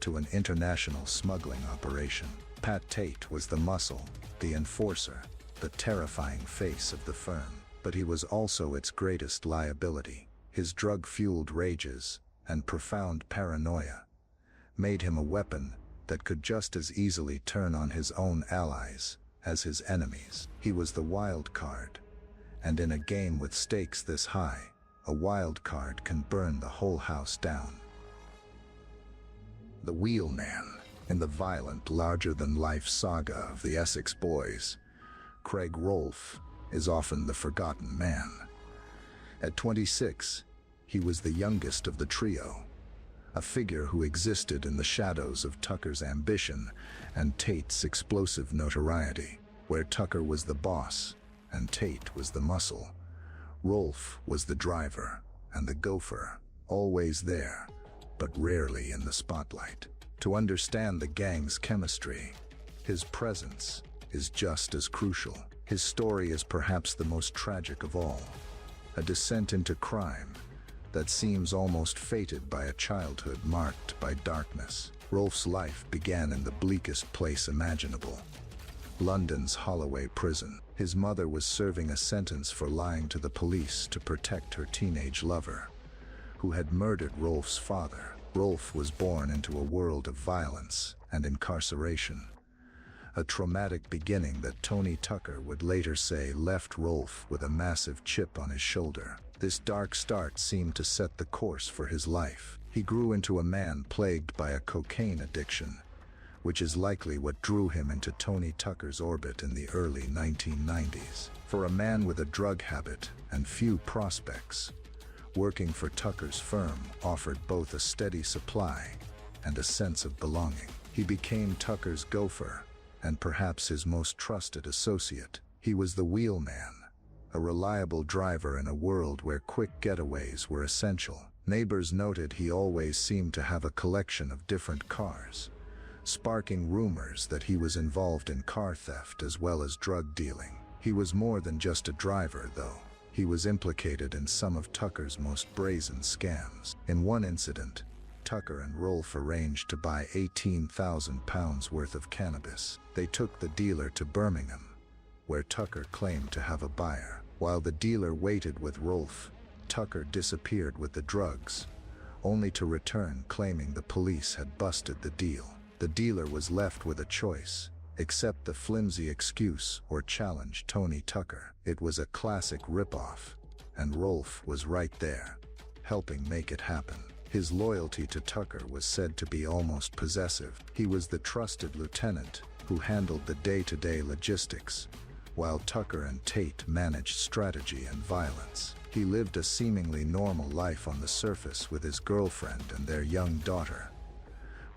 to an international smuggling operation. Pat Tate was the muscle, the enforcer, the terrifying face of the firm, but he was also its greatest liability. His drug-fueled rages and profound paranoia made him a weapon that could just as easily turn on his own allies as his enemies. He was the wild card, and in a game with stakes this high, a wild card can burn the whole house down. The wheelman. In the violent, larger-than-life saga of the Essex Boys, Craig Rolfe is often the forgotten man. At 26, he was the youngest of the trio, a figure who existed in the shadows of Tucker's ambition and Tate's explosive notoriety. Where Tucker was the boss and Tate was the muscle, Rolfe was the driver and the gopher, always there, but rarely in the spotlight. To understand the gang's chemistry, his presence is just as crucial. His story is perhaps the most tragic of all, a descent into crime that seems almost fated by a childhood marked by darkness. Rolfe's life began in the bleakest place imaginable, London's Holloway prison. His mother was serving a sentence for lying to the police to protect her teenage lover, who had murdered Rolfe's father. Rolfe was born into a world of violence and incarceration, a traumatic beginning that Tony Tucker would later say left Rolfe with a massive chip on his shoulder. This dark start seemed to set the course for his life. He grew into a man plagued by a cocaine addiction, which is likely what drew him into Tony Tucker's orbit in the early 1990s. For a man with a drug habit and few prospects, working for Tucker's firm offered both a steady supply and a sense of belonging. He became Tucker's gopher and perhaps his most trusted associate. He was the wheelman, a reliable driver in a world where quick getaways were essential. Neighbors noted he always seemed to have a collection of different cars, sparking rumors that he was involved in car theft as well as drug dealing. He was more than just a driver, though. He was implicated in some of Tucker's most brazen scams. In one incident, Tucker and Rolfe arranged to buy £18,000 worth of cannabis. They took the dealer to Birmingham, where Tucker claimed to have a buyer. While the dealer waited with Rolfe, Tucker disappeared with the drugs, only to return claiming the police had busted the deal. The dealer was left with a choice: accept the flimsy excuse or challenge Tony Tucker. It was a classic ripoff, and Rolfe was right there, helping make it happen. His loyalty to Tucker was said to be almost possessive. He was the trusted lieutenant who handled the day-to-day logistics, while Tucker and Tate managed strategy and violence. He lived a seemingly normal life on the surface with his girlfriend and their young daughter,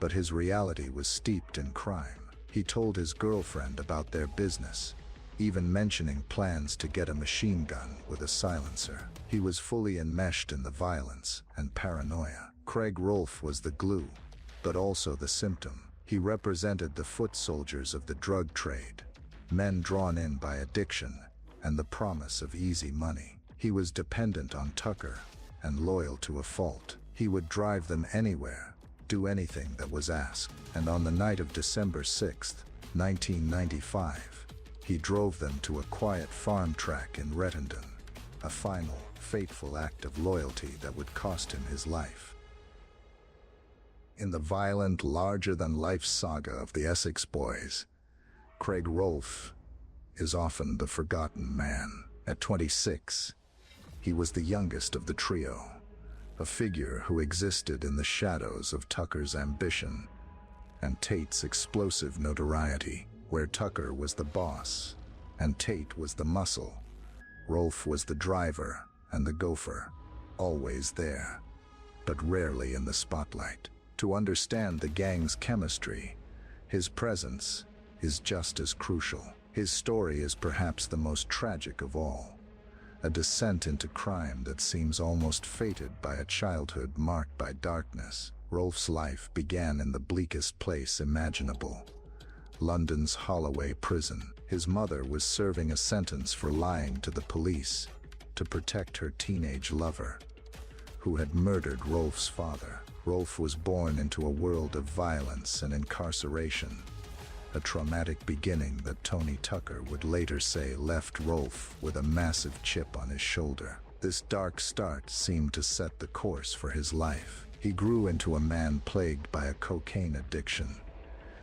but his reality was steeped in crime. He told his girlfriend about their business, even mentioning plans to get a machine gun with a silencer. He was fully enmeshed in the violence and paranoia. Craig Rolfe was the glue, but also the symptom. He represented the foot soldiers of the drug trade, men drawn in by addiction and the promise of easy money. He was dependent on Tucker and loyal to a fault. He would drive them anywhere, do anything that was asked. And on the night of December 6, 1995, he drove them to a quiet farm track in Rettendon, a final, fateful act of loyalty that would cost him his life. In the violent, larger-than-life saga of the Essex Boys, Craig Rolfe is often the forgotten man. At 26, he was the youngest of the trio, a figure who existed in the shadows of Tucker's ambition and Tate's explosive notoriety. Where Tucker was the boss and Tate was the muscle, Rolfe was the driver and the gopher, always there, but rarely in the spotlight. To understand the gang's chemistry, his presence is just as crucial. His story is perhaps the most tragic of all, a descent into crime that seems almost fated by a childhood marked by darkness. Rolfe's life began in the bleakest place imaginable, London's Holloway prison. His mother was serving a sentence for lying to the police to protect her teenage lover, who had murdered Rolfe's father. Rolfe was born into a world of violence and incarceration, a traumatic beginning that Tony Tucker would later say left Rolfe with a massive chip on his shoulder. This dark start seemed to set the course for his life. He grew into a man plagued by a cocaine addiction,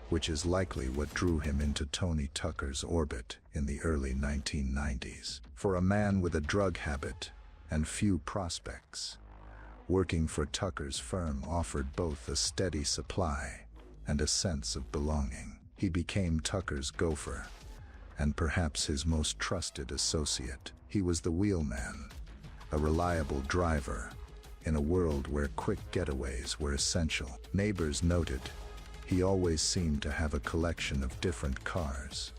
which is likely what drew him into Tony Tucker's orbit in the early 1990s. For a man with a drug habit and few prospects, working for Tucker's firm offered both a steady supply and a sense of belonging. He became Tucker's gopher, and perhaps his most trusted associate. He was the wheelman, a reliable driver, in a world where quick getaways were essential. Neighbors noted he always seemed to have a collection of different cars,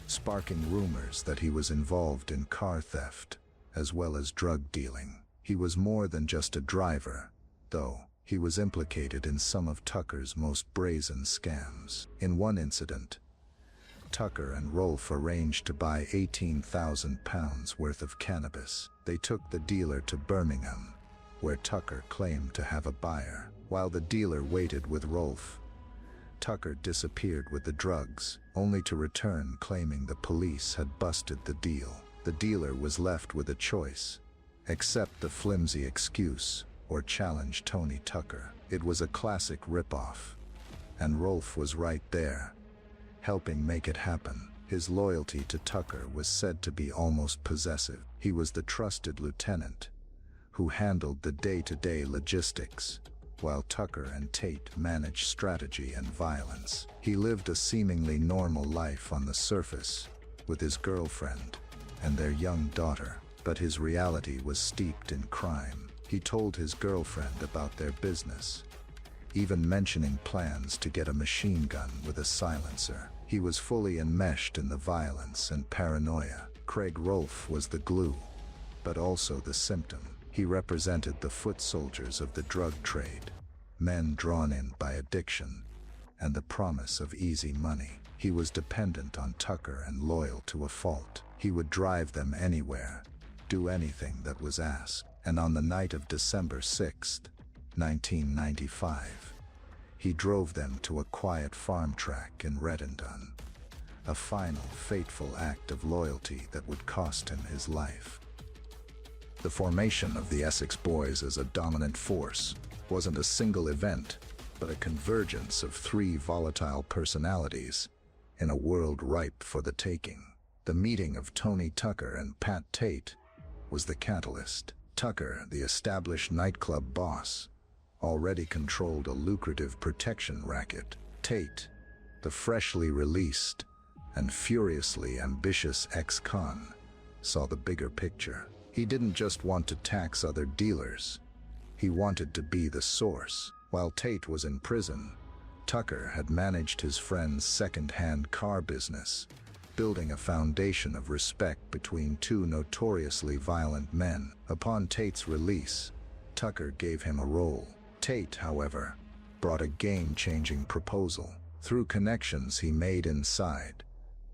sparking rumors that he was involved in car theft as well as drug dealing. He was more than just a driver, though. He was implicated in some of Tucker's most brazen scams. In one incident, Tucker and Rolfe arranged to buy £18,000 worth of cannabis. They took the dealer to Birmingham, where Tucker claimed to have a buyer. While the dealer waited with Rolfe, Tucker disappeared with the drugs, only to return claiming the police had busted the deal. The dealer was left with a choice: accept the flimsy excuse or challenge Tony Tucker. It was a classic ripoff, and Rolfe was right there, helping make it happen. His loyalty to Tucker was said to be almost possessive. He was the trusted lieutenant who handled the day-to-day logistics, while Tucker and Tate managed strategy and violence. He lived a seemingly normal life on the surface, with his girlfriend and their young daughter, but his reality was steeped in crime. He told his girlfriend about their business, even mentioning plans to get a machine gun with a silencer. He was fully enmeshed in the violence and paranoia. Craig Rolfe was the glue, but also the symptom. He represented the foot soldiers of the drug trade, men drawn in by addiction and the promise of easy money. He was dependent on Tucker and loyal to a fault. He would drive them anywhere, do anything that was asked. And on the night of December 6, 1995, he drove them to a quiet farm track in Rettendon, a final, fateful act of loyalty that would cost him his life. The formation of the Essex Boys as a dominant force wasn't a single event, but a convergence of three volatile personalities in a world ripe for the taking. The meeting of Tony Tucker and Tate was the catalyst. Tucker, the established nightclub boss, already controlled a lucrative protection racket. Tate, the freshly released and furiously ambitious ex-con, saw the bigger picture. He didn't just want to tax other dealers. He wanted to be the source. While Tate was in prison, Tucker had managed his friend's second-hand car business, building a foundation of respect between two notoriously violent men. Upon Tate's release, Tucker gave him a role. Tate, however, brought a game-changing proposal. Through connections he made inside,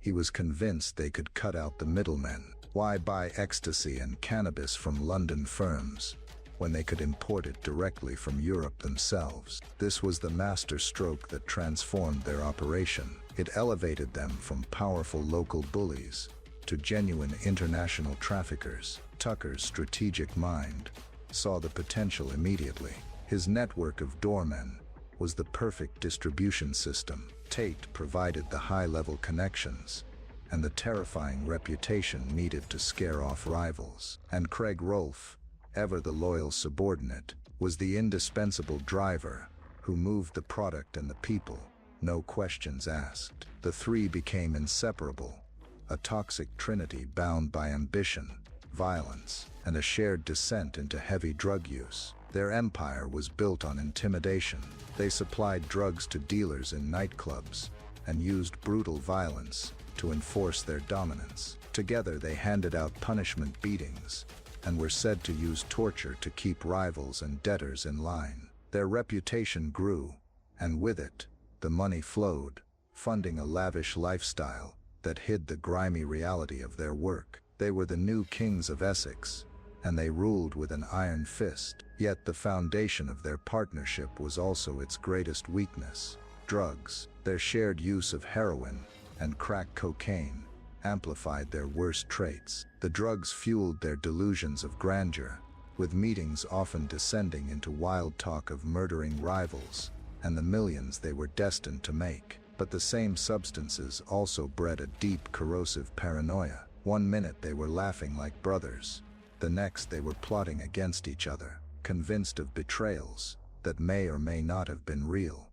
he was convinced they could cut out the middlemen. Why buy ecstasy and cannabis from London firms when they could import it directly from Europe themselves? This was the master stroke that transformed their operation. It elevated them from powerful local bullies to genuine international traffickers. Tucker's strategic mind saw the potential immediately. His network of doormen was the perfect distribution system. Tate provided the high-level connections and the terrifying reputation needed to scare off rivals. And Craig Rolfe, ever the loyal subordinate, was the indispensable driver who moved the product and the people, no questions asked. The three became inseparable, a toxic trinity bound by ambition, violence, and a shared descent into heavy drug use. Their empire was built on intimidation. They supplied drugs to dealers in nightclubs and used brutal violence to enforce their dominance. Together they handed out punishment beatings and were said to use torture to keep rivals and debtors in line. Their reputation grew, and with it, the money flowed, funding a lavish lifestyle that hid the grimy reality of their work. They were the new kings of Essex, and they ruled with an iron fist. Yet the foundation of their partnership was also its greatest weakness: drugs. Their shared use of heroin and crack cocaine amplified their worst traits. The drugs fueled their delusions of grandeur, with meetings often descending into wild talk of murdering rivals and the millions they were destined to make. But the same substances also bred a deep, corrosive paranoia. One minute they were laughing like brothers, the next they were plotting against each other, convinced of betrayals that may or may not have been real.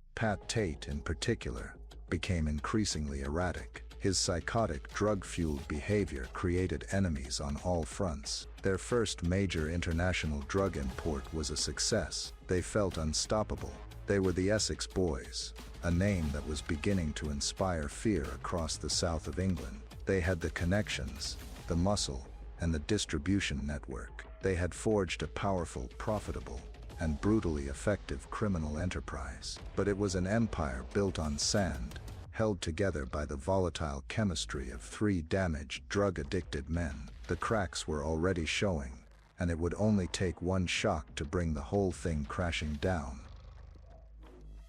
Tate, in particular, became increasingly erratic. His psychotic, drug-fueled behavior created enemies on all fronts. Their first major international drug import was a success. They felt unstoppable. They were the Essex Boys, a name that was beginning to inspire fear across the south of England. They had the connections, the muscle, and the distribution network. They had forged a powerful, profitable, and brutally effective criminal enterprise. But it was an empire built on sand, held together by the volatile chemistry of three damaged, drug-addicted men. The cracks were already showing, and it would only take one shock to bring the whole thing crashing down.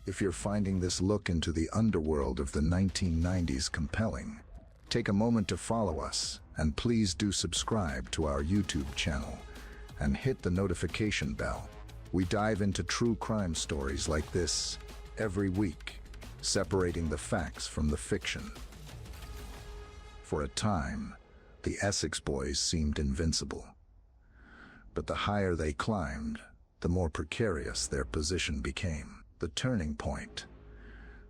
If you're finding this look into the underworld of the 1990s compelling, take a moment to follow us, and please do subscribe to our YouTube channel and hit the notification bell. We dive into true crime stories like this every week, separating the facts from the fiction. For a time, the Essex Boys seemed invincible. But the higher they climbed, the more precarious their position became. The turning point,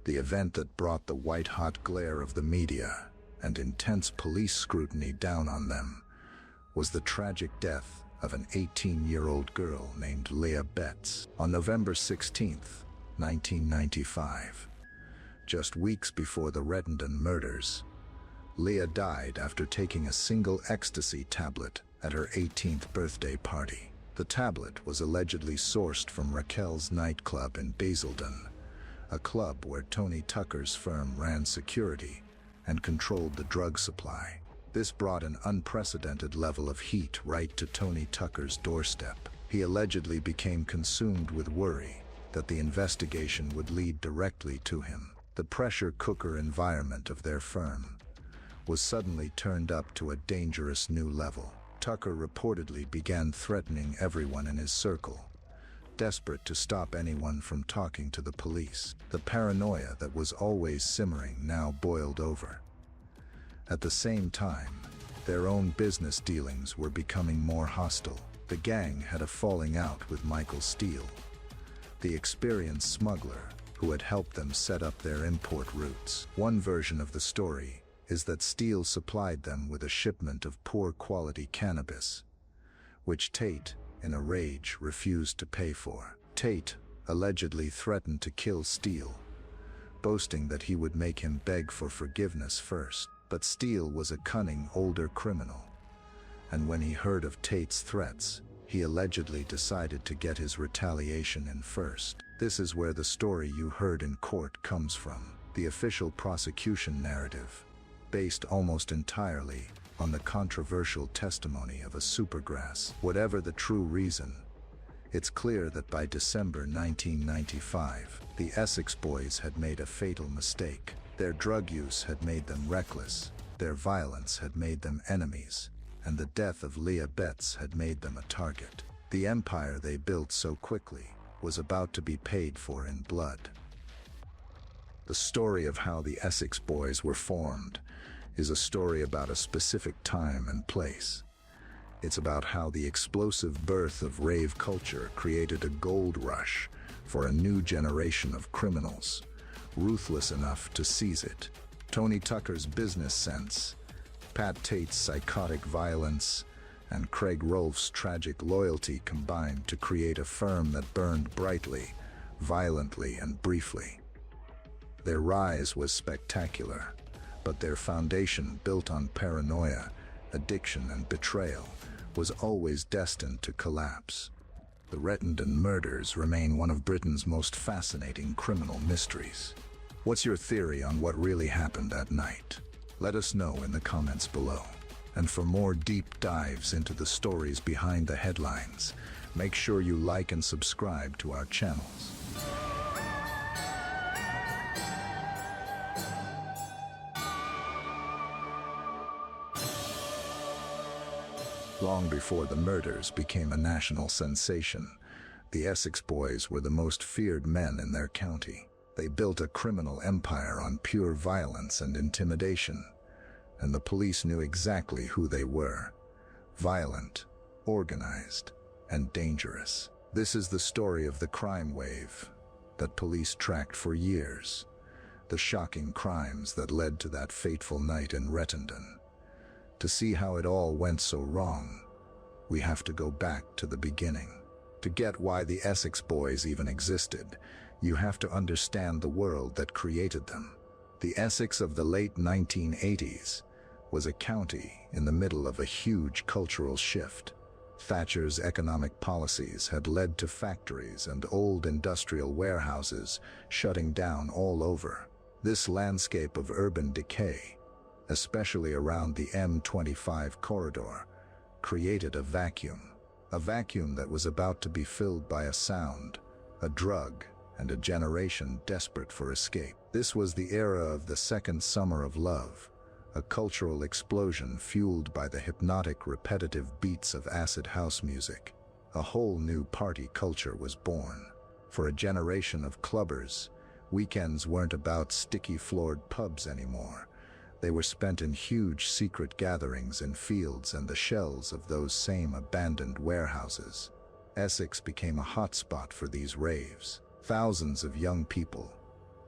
the event that brought the white-hot glare of the media and intense police scrutiny down on them, was the tragic death of an 18-year-old girl named Leah Betts on November 16, 1995. Just weeks before the Rettendon murders, Leah died after taking a single ecstasy tablet at her 18th birthday party. The tablet was allegedly sourced from Raquel's nightclub in Basildon, a club where Tony Tucker's firm ran security and controlled the drug supply. This brought an unprecedented level of heat right to Tony Tucker's doorstep. He allegedly became consumed with worry that the investigation would lead directly to him. The pressure cooker environment of their firm was suddenly turned up to a dangerous new level. Tucker reportedly began threatening everyone in his circle, desperate to stop anyone from talking to the police. The paranoia that was always simmering now boiled over. At the same time, their own business dealings were becoming more hostile. The gang had a falling out with Michael Steele, the experienced smuggler who had helped them set up their import routes. One version of the story is that Steele supplied them with a shipment of poor-quality cannabis, which Tate, in a rage, refused to pay for. Tate allegedly threatened to kill Steele, boasting that he would make him beg for forgiveness first. But Steele was a cunning older criminal, and when he heard of Tate's threats, he allegedly decided to get his retaliation in first. This is where the story you heard in court comes from, the official prosecution narrative, based almost entirely on the controversial testimony of a supergrass. Whatever the true reason, it's clear that by December 1995, the Essex Boys had made a fatal mistake. Their drug use had made them reckless, their violence had made them enemies, and the death of Leah Betts had made them a target. The empire they built so quickly was about to be paid for in blood. The story of how the Essex Boys were formed is a story about a specific time and place. It's about how the explosive birth of rave culture created a gold rush for a new generation of criminals, ruthless enough to seize it. Tony Tucker's business sense, Tate's psychotic violence, and Craig Rolfe's tragic loyalty combined to create a firm that burned brightly, violently, and briefly. Their rise was spectacular, but their foundation, built on paranoia, addiction, and betrayal, was always destined to collapse. The Rettendon murders remain one of Britain's most fascinating criminal mysteries. What's your theory on what really happened that night? Let us know in the comments below. And for more deep dives into the stories behind the headlines, make sure you like and subscribe to our channels. Long before the murders became a national sensation, the Essex Boys were the most feared men in their county. They built a criminal empire on pure violence and intimidation, and the police knew exactly who they were: violent, organized, and dangerous. This is the story of the crime wave that police tracked for years, the shocking crimes that led to that fateful night in Rettendon. To see how it all went so wrong, we have to go back to the beginning. To get why the Essex Boys even existed, you have to understand the world that created them. The Essex of the late 1980s was a county in the middle of a huge cultural shift. Thatcher's economic policies had led to factories and old industrial warehouses shutting down all over. This landscape of urban decay, especially around the M25 corridor, created a vacuum that was about to be filled by a sound, a drug, and a generation desperate for escape. This was the era of the second summer of love, a cultural explosion fueled by the hypnotic, repetitive beats of acid house music. A whole new party culture was born. For a generation of clubbers, weekends weren't about sticky-floored pubs anymore. They were spent in huge secret gatherings in fields and the shells of those same abandoned warehouses. Essex became a hotspot for these raves. Thousands of young people,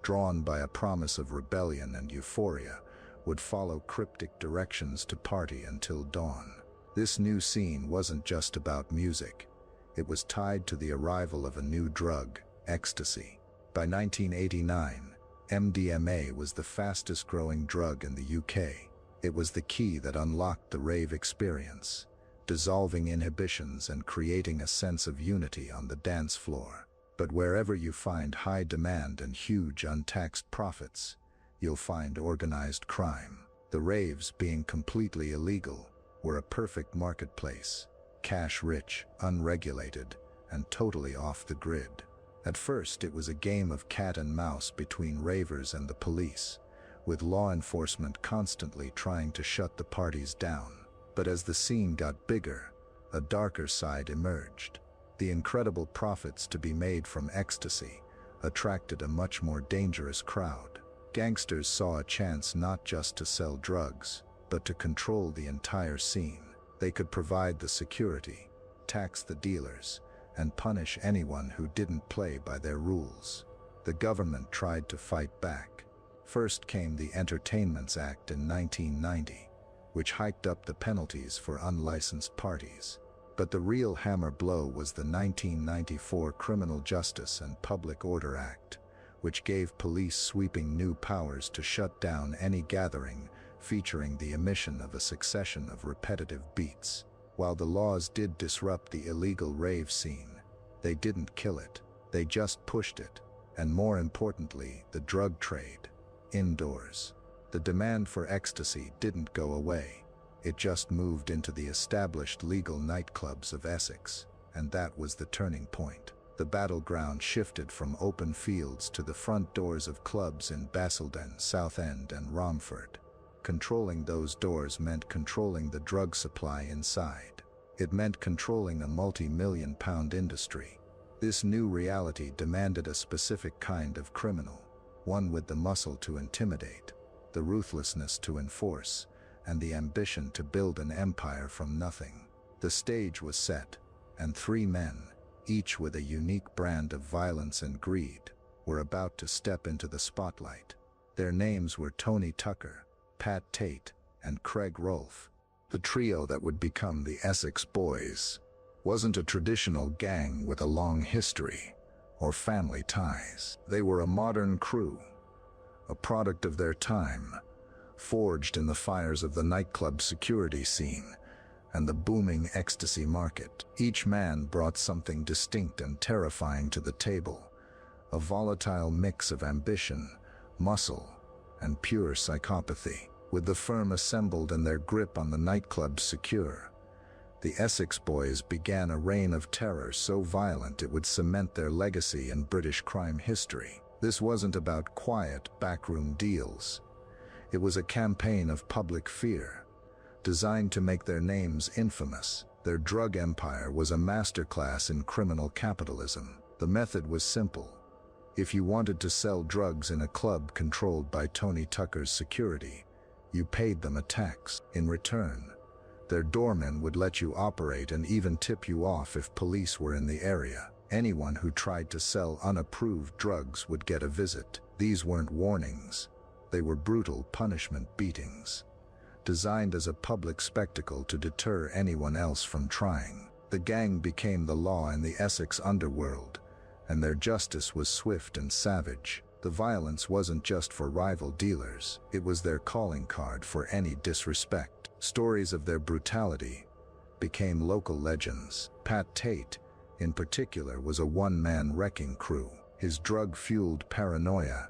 drawn by a promise of rebellion and euphoria, would follow cryptic directions to party until dawn. This new scene wasn't just about music. It was tied to the arrival of a new drug, ecstasy. By 1989, MDMA was the fastest-growing drug in the UK. It was the key that unlocked the rave experience, dissolving inhibitions and creating a sense of unity on the dance floor. But wherever you find high demand and huge untaxed profits, you'll find organized crime. The raves, being completely illegal, were a perfect marketplace, cash-rich, unregulated, and totally off the grid. At first, it was a game of cat and mouse between ravers and the police, with law enforcement constantly trying to shut the parties down. But as the scene got bigger, a darker side emerged. The incredible profits to be made from ecstasy attracted a much more dangerous crowd. Gangsters saw a chance not just to sell drugs, but to control the entire scene. They could provide the security, tax the dealers, and punish anyone who didn't play by their rules. The government tried to fight back. First came the Entertainments Act in 1990, which hiked up the penalties for unlicensed parties. But the real hammer blow was the 1994 Criminal Justice and Public Order Act, which gave police sweeping new powers to shut down any gathering featuring the emission of a succession of repetitive beats. While the laws did disrupt the illegal rave scene, they didn't kill it, they just pushed it, and more importantly, the drug trade, indoors. The demand for ecstasy didn't go away, it just moved into the established legal nightclubs of Essex, and that was the turning point. The battleground shifted from open fields to the front doors of clubs in Basildon, Southend, and Romford. Controlling those doors meant controlling the drug supply inside. It meant controlling a multi-million-pound industry. This new reality demanded a specific kind of criminal, one with the muscle to intimidate, the ruthlessness to enforce, and the ambition to build an empire from nothing. The stage was set, and three men, each with a unique brand of violence and greed, were about to step into the spotlight. Their names were Tony Tucker, Pat Tate, and Craig Rolfe. The trio that would become the Essex Boys wasn't a traditional gang with a long history or family ties. They were a modern crew, a product of their time, forged in the fires of the nightclub security scene and the booming ecstasy market. Each man brought something distinct and terrifying to the table, a volatile mix of ambition, muscle, and pure psychopathy. With the firm assembled and their grip on the nightclub secure, the Essex Boys began a reign of terror so violent it would cement their legacy in British crime history. This wasn't about quiet, backroom deals. It was a campaign of public fear, Designed to make their names infamous, their drug empire was a masterclass in criminal capitalism. The method was simple. If you wanted to sell drugs in a club controlled by Tony Tucker's security, you paid them a tax. In return, their doormen would let you operate and even tip you off if police were in the area. Anyone who tried to sell unapproved drugs would get a visit. These weren't warnings. They were brutal punishment beatings, designed as a public spectacle to deter anyone else from trying. The gang became the law in the Essex underworld, and their justice was swift and savage. The violence wasn't just for rival dealers, it was their calling card for any disrespect. Stories of their brutality became local legends. Tate, in particular, was a one-man wrecking crew. His drug-fueled paranoia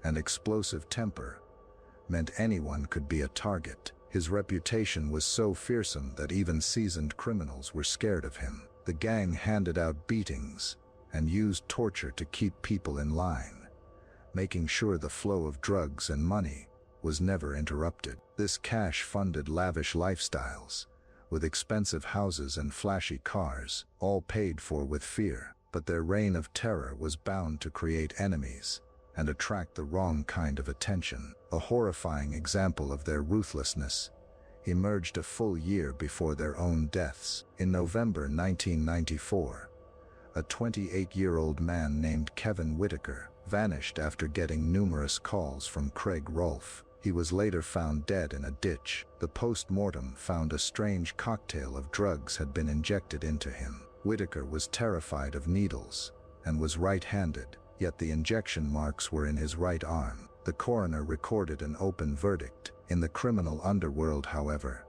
and explosive temper meant anyone could be a target. His reputation was so fearsome that even seasoned criminals were scared of him. The gang handed out beatings and used torture to keep people in line, making sure the flow of drugs and money was never interrupted. This cash-funded lavish lifestyles, with expensive houses and flashy cars, all paid for with fear. But their reign of terror was bound to create enemies and attract the wrong kind of attention. A horrifying example of their ruthlessness emerged a full year before their own deaths. In November 1994, a 28-year-old man named Kevin Whitaker vanished after getting numerous calls from Craig Rolfe. He was later found dead in a ditch. The post-mortem found a strange cocktail of drugs had been injected into him. Whitaker was terrified of needles and was right-handed, yet the injection marks were in his right arm. The coroner recorded an open verdict. In the criminal underworld, however,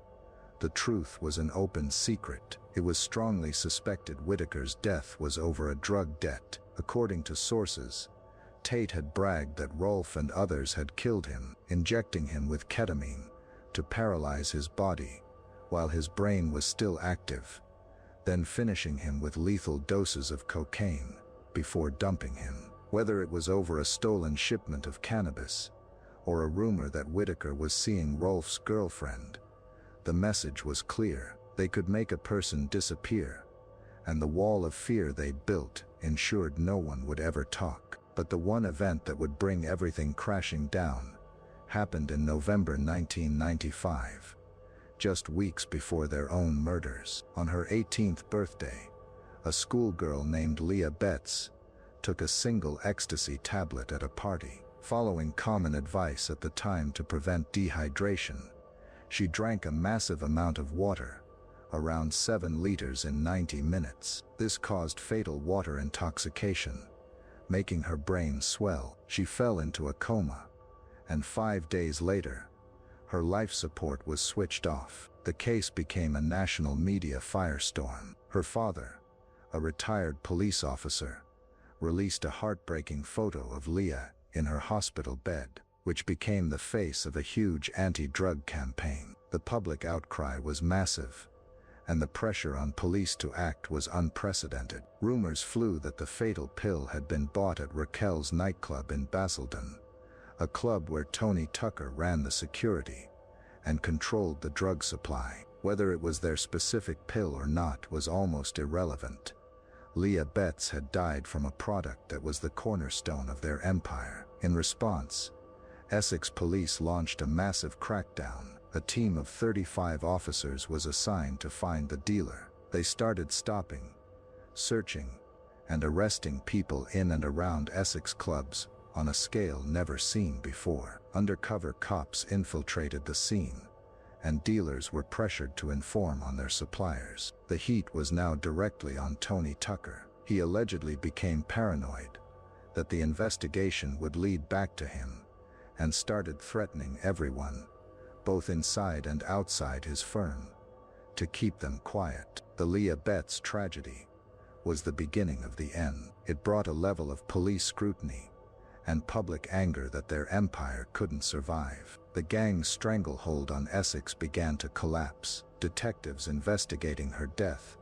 the truth was an open secret. It was strongly suspected Whitaker's death was over a drug debt. According to sources, Tate had bragged that Rolfe and others had killed him, injecting him with ketamine to paralyze his body while his brain was still active, then finishing him with lethal doses of cocaine before dumping him. Whether it was over a stolen shipment of cannabis or a rumor that Whitaker was seeing Rolfe's girlfriend, the message was clear. They could make a person disappear, and the wall of fear they built ensured no one would ever talk. But the one event that would bring everything crashing down happened in November 1995, just weeks before their own murders. On her 18th birthday, a schoolgirl named Leah Betts took a single ecstasy tablet at a party. Following common advice at the time to prevent dehydration, she drank a massive amount of water, around 7 liters in 90 minutes. This caused fatal water intoxication, making her brain swell. She fell into a coma, and 5 days later, her life support was switched off. The case became a national media firestorm. Her father, a retired police officer, released a heartbreaking photo of Leah in her hospital bed, which became the face of a huge anti-drug campaign. The public outcry was massive, and the pressure on police to act was unprecedented. Rumors flew that the fatal pill had been bought at Raquel's nightclub in Basildon, a club where Tony Tucker ran the security and controlled the drug supply. Whether it was their specific pill or not was almost irrelevant. Leah Betts had died from a product that was the cornerstone of their empire. In response, Essex police launched a massive crackdown. A team of 35 officers was assigned to find the dealer. They started stopping, searching, and arresting people in and around Essex clubs on a scale never seen before. Undercover cops infiltrated the scene, and dealers were pressured to inform on their suppliers. The heat was now directly on Tony Tucker. He allegedly became paranoid that the investigation would lead back to him, and started threatening everyone, both inside and outside his firm, to keep them quiet. The Leah Betts tragedy was the beginning of the end. It brought a level of police scrutiny and public anger that their empire couldn't survive. The gang's stranglehold on Essex began to collapse. Detectives investigating her death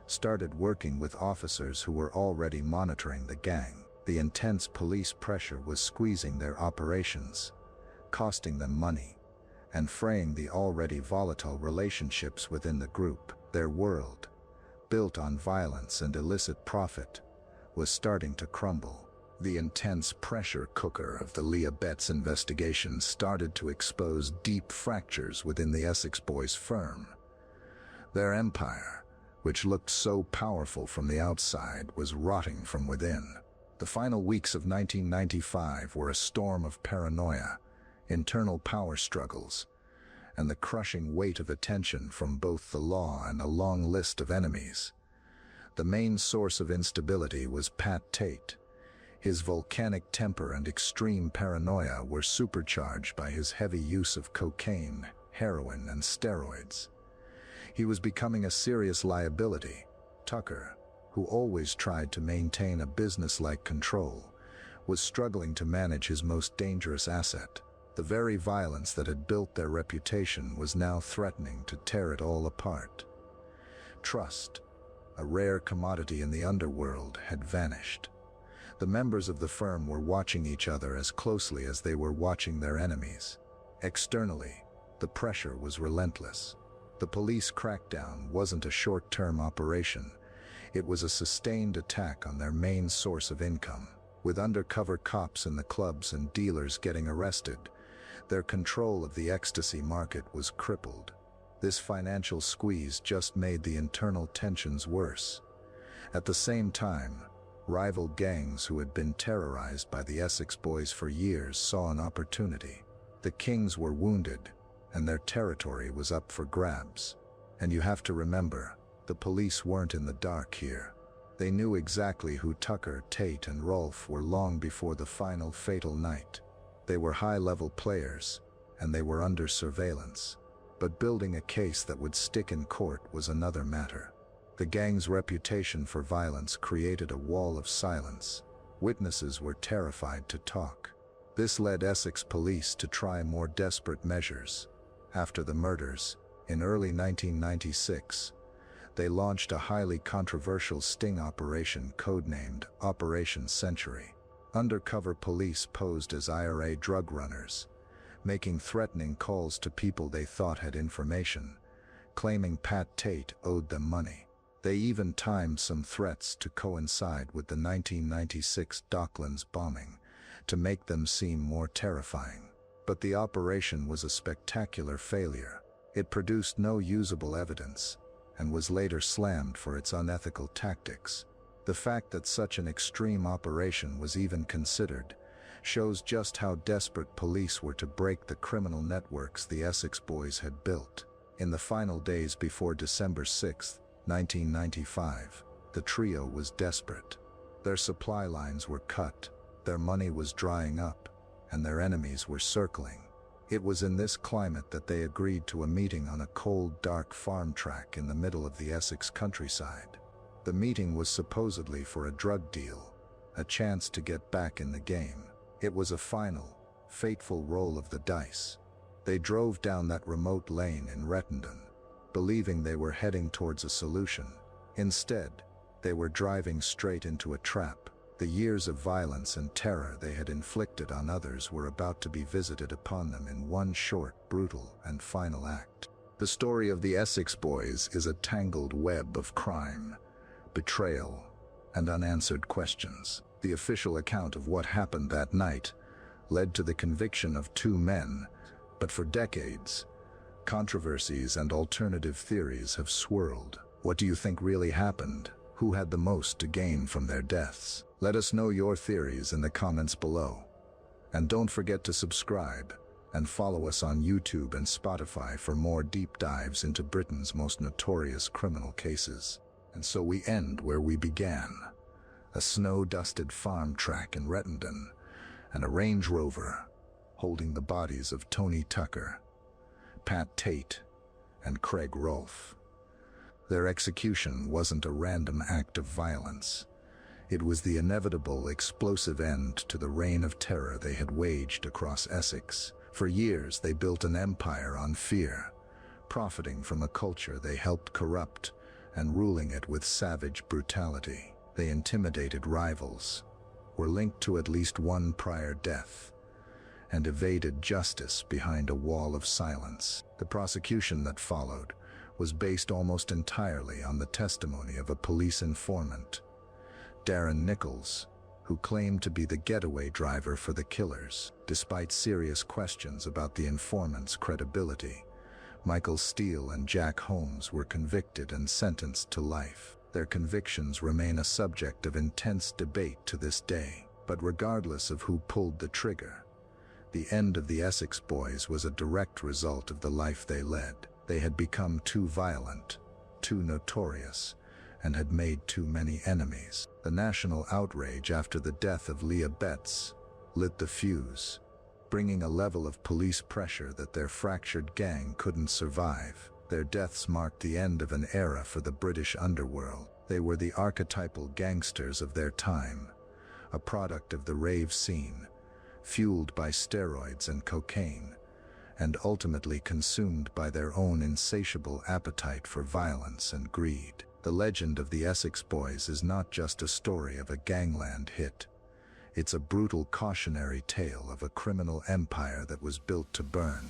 started working with officers who were already monitoring the gang. The intense police pressure was squeezing their operations, costing them money, and fraying the already volatile relationships within the group. Their world, built on violence and illicit profit, was starting to crumble. The intense pressure cooker of the Leah Betts investigation started to expose deep fractures within the Essex Boys firm. Their empire, which looked so powerful from the outside, was rotting from within. The final weeks of 1995 were a storm of paranoia, internal power struggles, and the crushing weight of attention from both the law and a long list of enemies. The main source of instability was Tate. His volcanic temper and extreme paranoia were supercharged by his heavy use of cocaine, heroin, and steroids. He was becoming a serious liability. Tucker, who always tried to maintain a business-like control, was struggling to manage his most dangerous asset. The very violence that had built their reputation was now threatening to tear it all apart. Trust, a rare commodity in the underworld, had vanished. The members of the firm were watching each other as closely as they were watching their enemies. Externally, the pressure was relentless. The police crackdown wasn't a short-term operation. It was a sustained attack on their main source of income. With undercover cops in the clubs and dealers getting arrested, their control of the ecstasy market was crippled. This financial squeeze just made the internal tensions worse. At the same time, rival gangs who had been terrorized by the Essex Boys for years saw an opportunity. The Kings were wounded, and their territory was up for grabs. And you have to remember, the police weren't in the dark here. They knew exactly who Tucker, Tate, and Rolfe were long before the final fatal night. They were high-level players, and they were under surveillance. But building a case that would stick in court was another matter. The gang's reputation for violence created a wall of silence. Witnesses were terrified to talk. This led Essex police to try more desperate measures. After the murders, in early 1996, they launched a highly controversial sting operation codenamed Operation Century. Undercover police posed as IRA drug runners, making threatening calls to people they thought had information, claiming Tate owed them money. They even timed some threats to coincide with the 1996 Docklands bombing, to make them seem more terrifying. But the operation was a spectacular failure. It produced no usable evidence, and was later slammed for its unethical tactics. The fact that such an extreme operation was even considered shows just how desperate police were to break the criminal networks the Essex Boys had built. In the final days before December 6, 1995, the trio was desperate. Their supply lines were cut, their money was drying up, and their enemies were circling. It was in this climate that they agreed to a meeting on a cold, dark farm track in the middle of the Essex countryside. The meeting was supposedly for a drug deal, a chance to get back in the game. It was a final, fateful roll of the dice. They drove down that remote lane in Rettendon, believing they were heading towards a solution. Instead, they were driving straight into a trap. The years of violence and terror they had inflicted on others were about to be visited upon them in one short, brutal, and final act. The story of the Essex Boys is a tangled web of crime, betrayal, and unanswered questions. The official account of what happened that night led to the conviction of 2 men, but for decades, controversies and alternative theories have swirled. What do you think really happened? Who had the most to gain from their deaths? Let us know your theories in the comments below. And don't forget to subscribe and follow us on YouTube and Spotify for more deep dives into Britain's most notorious criminal cases. And so we end where we began. A snow-dusted farm track in Rettendon, and a Range Rover holding the bodies of Tony Tucker, Tate, and Craig Rolfe. Their execution wasn't a random act of violence. It was the inevitable, explosive end to the reign of terror they had waged across Essex. For years, they built an empire on fear, profiting from a culture they helped corrupt and ruling it with savage brutality. They intimidated rivals, were linked to at least one prior death, and evaded justice behind a wall of silence. The prosecution that followed was based almost entirely on the testimony of a police informant, Darren Nichols, who claimed to be the getaway driver for the killers. Despite serious questions about the informant's credibility, Michael Steele and Jack Holmes were convicted and sentenced to life. Their convictions remain a subject of intense debate to this day. But regardless of who pulled the trigger, the end of the Essex Boys was a direct result of the life they led. They had become too violent, too notorious, and had made too many enemies. The national outrage after the death of Leah Betts lit the fuse, bringing a level of police pressure that their fractured gang couldn't survive. Their deaths marked the end of an era for the British underworld. They were the archetypal gangsters of their time, a product of the rave scene, fueled by steroids and cocaine, and ultimately consumed by their own insatiable appetite for violence and greed. The legend of the Essex Boys is not just a story of a gangland hit. It's a brutal cautionary tale of a criminal empire that was built to burn.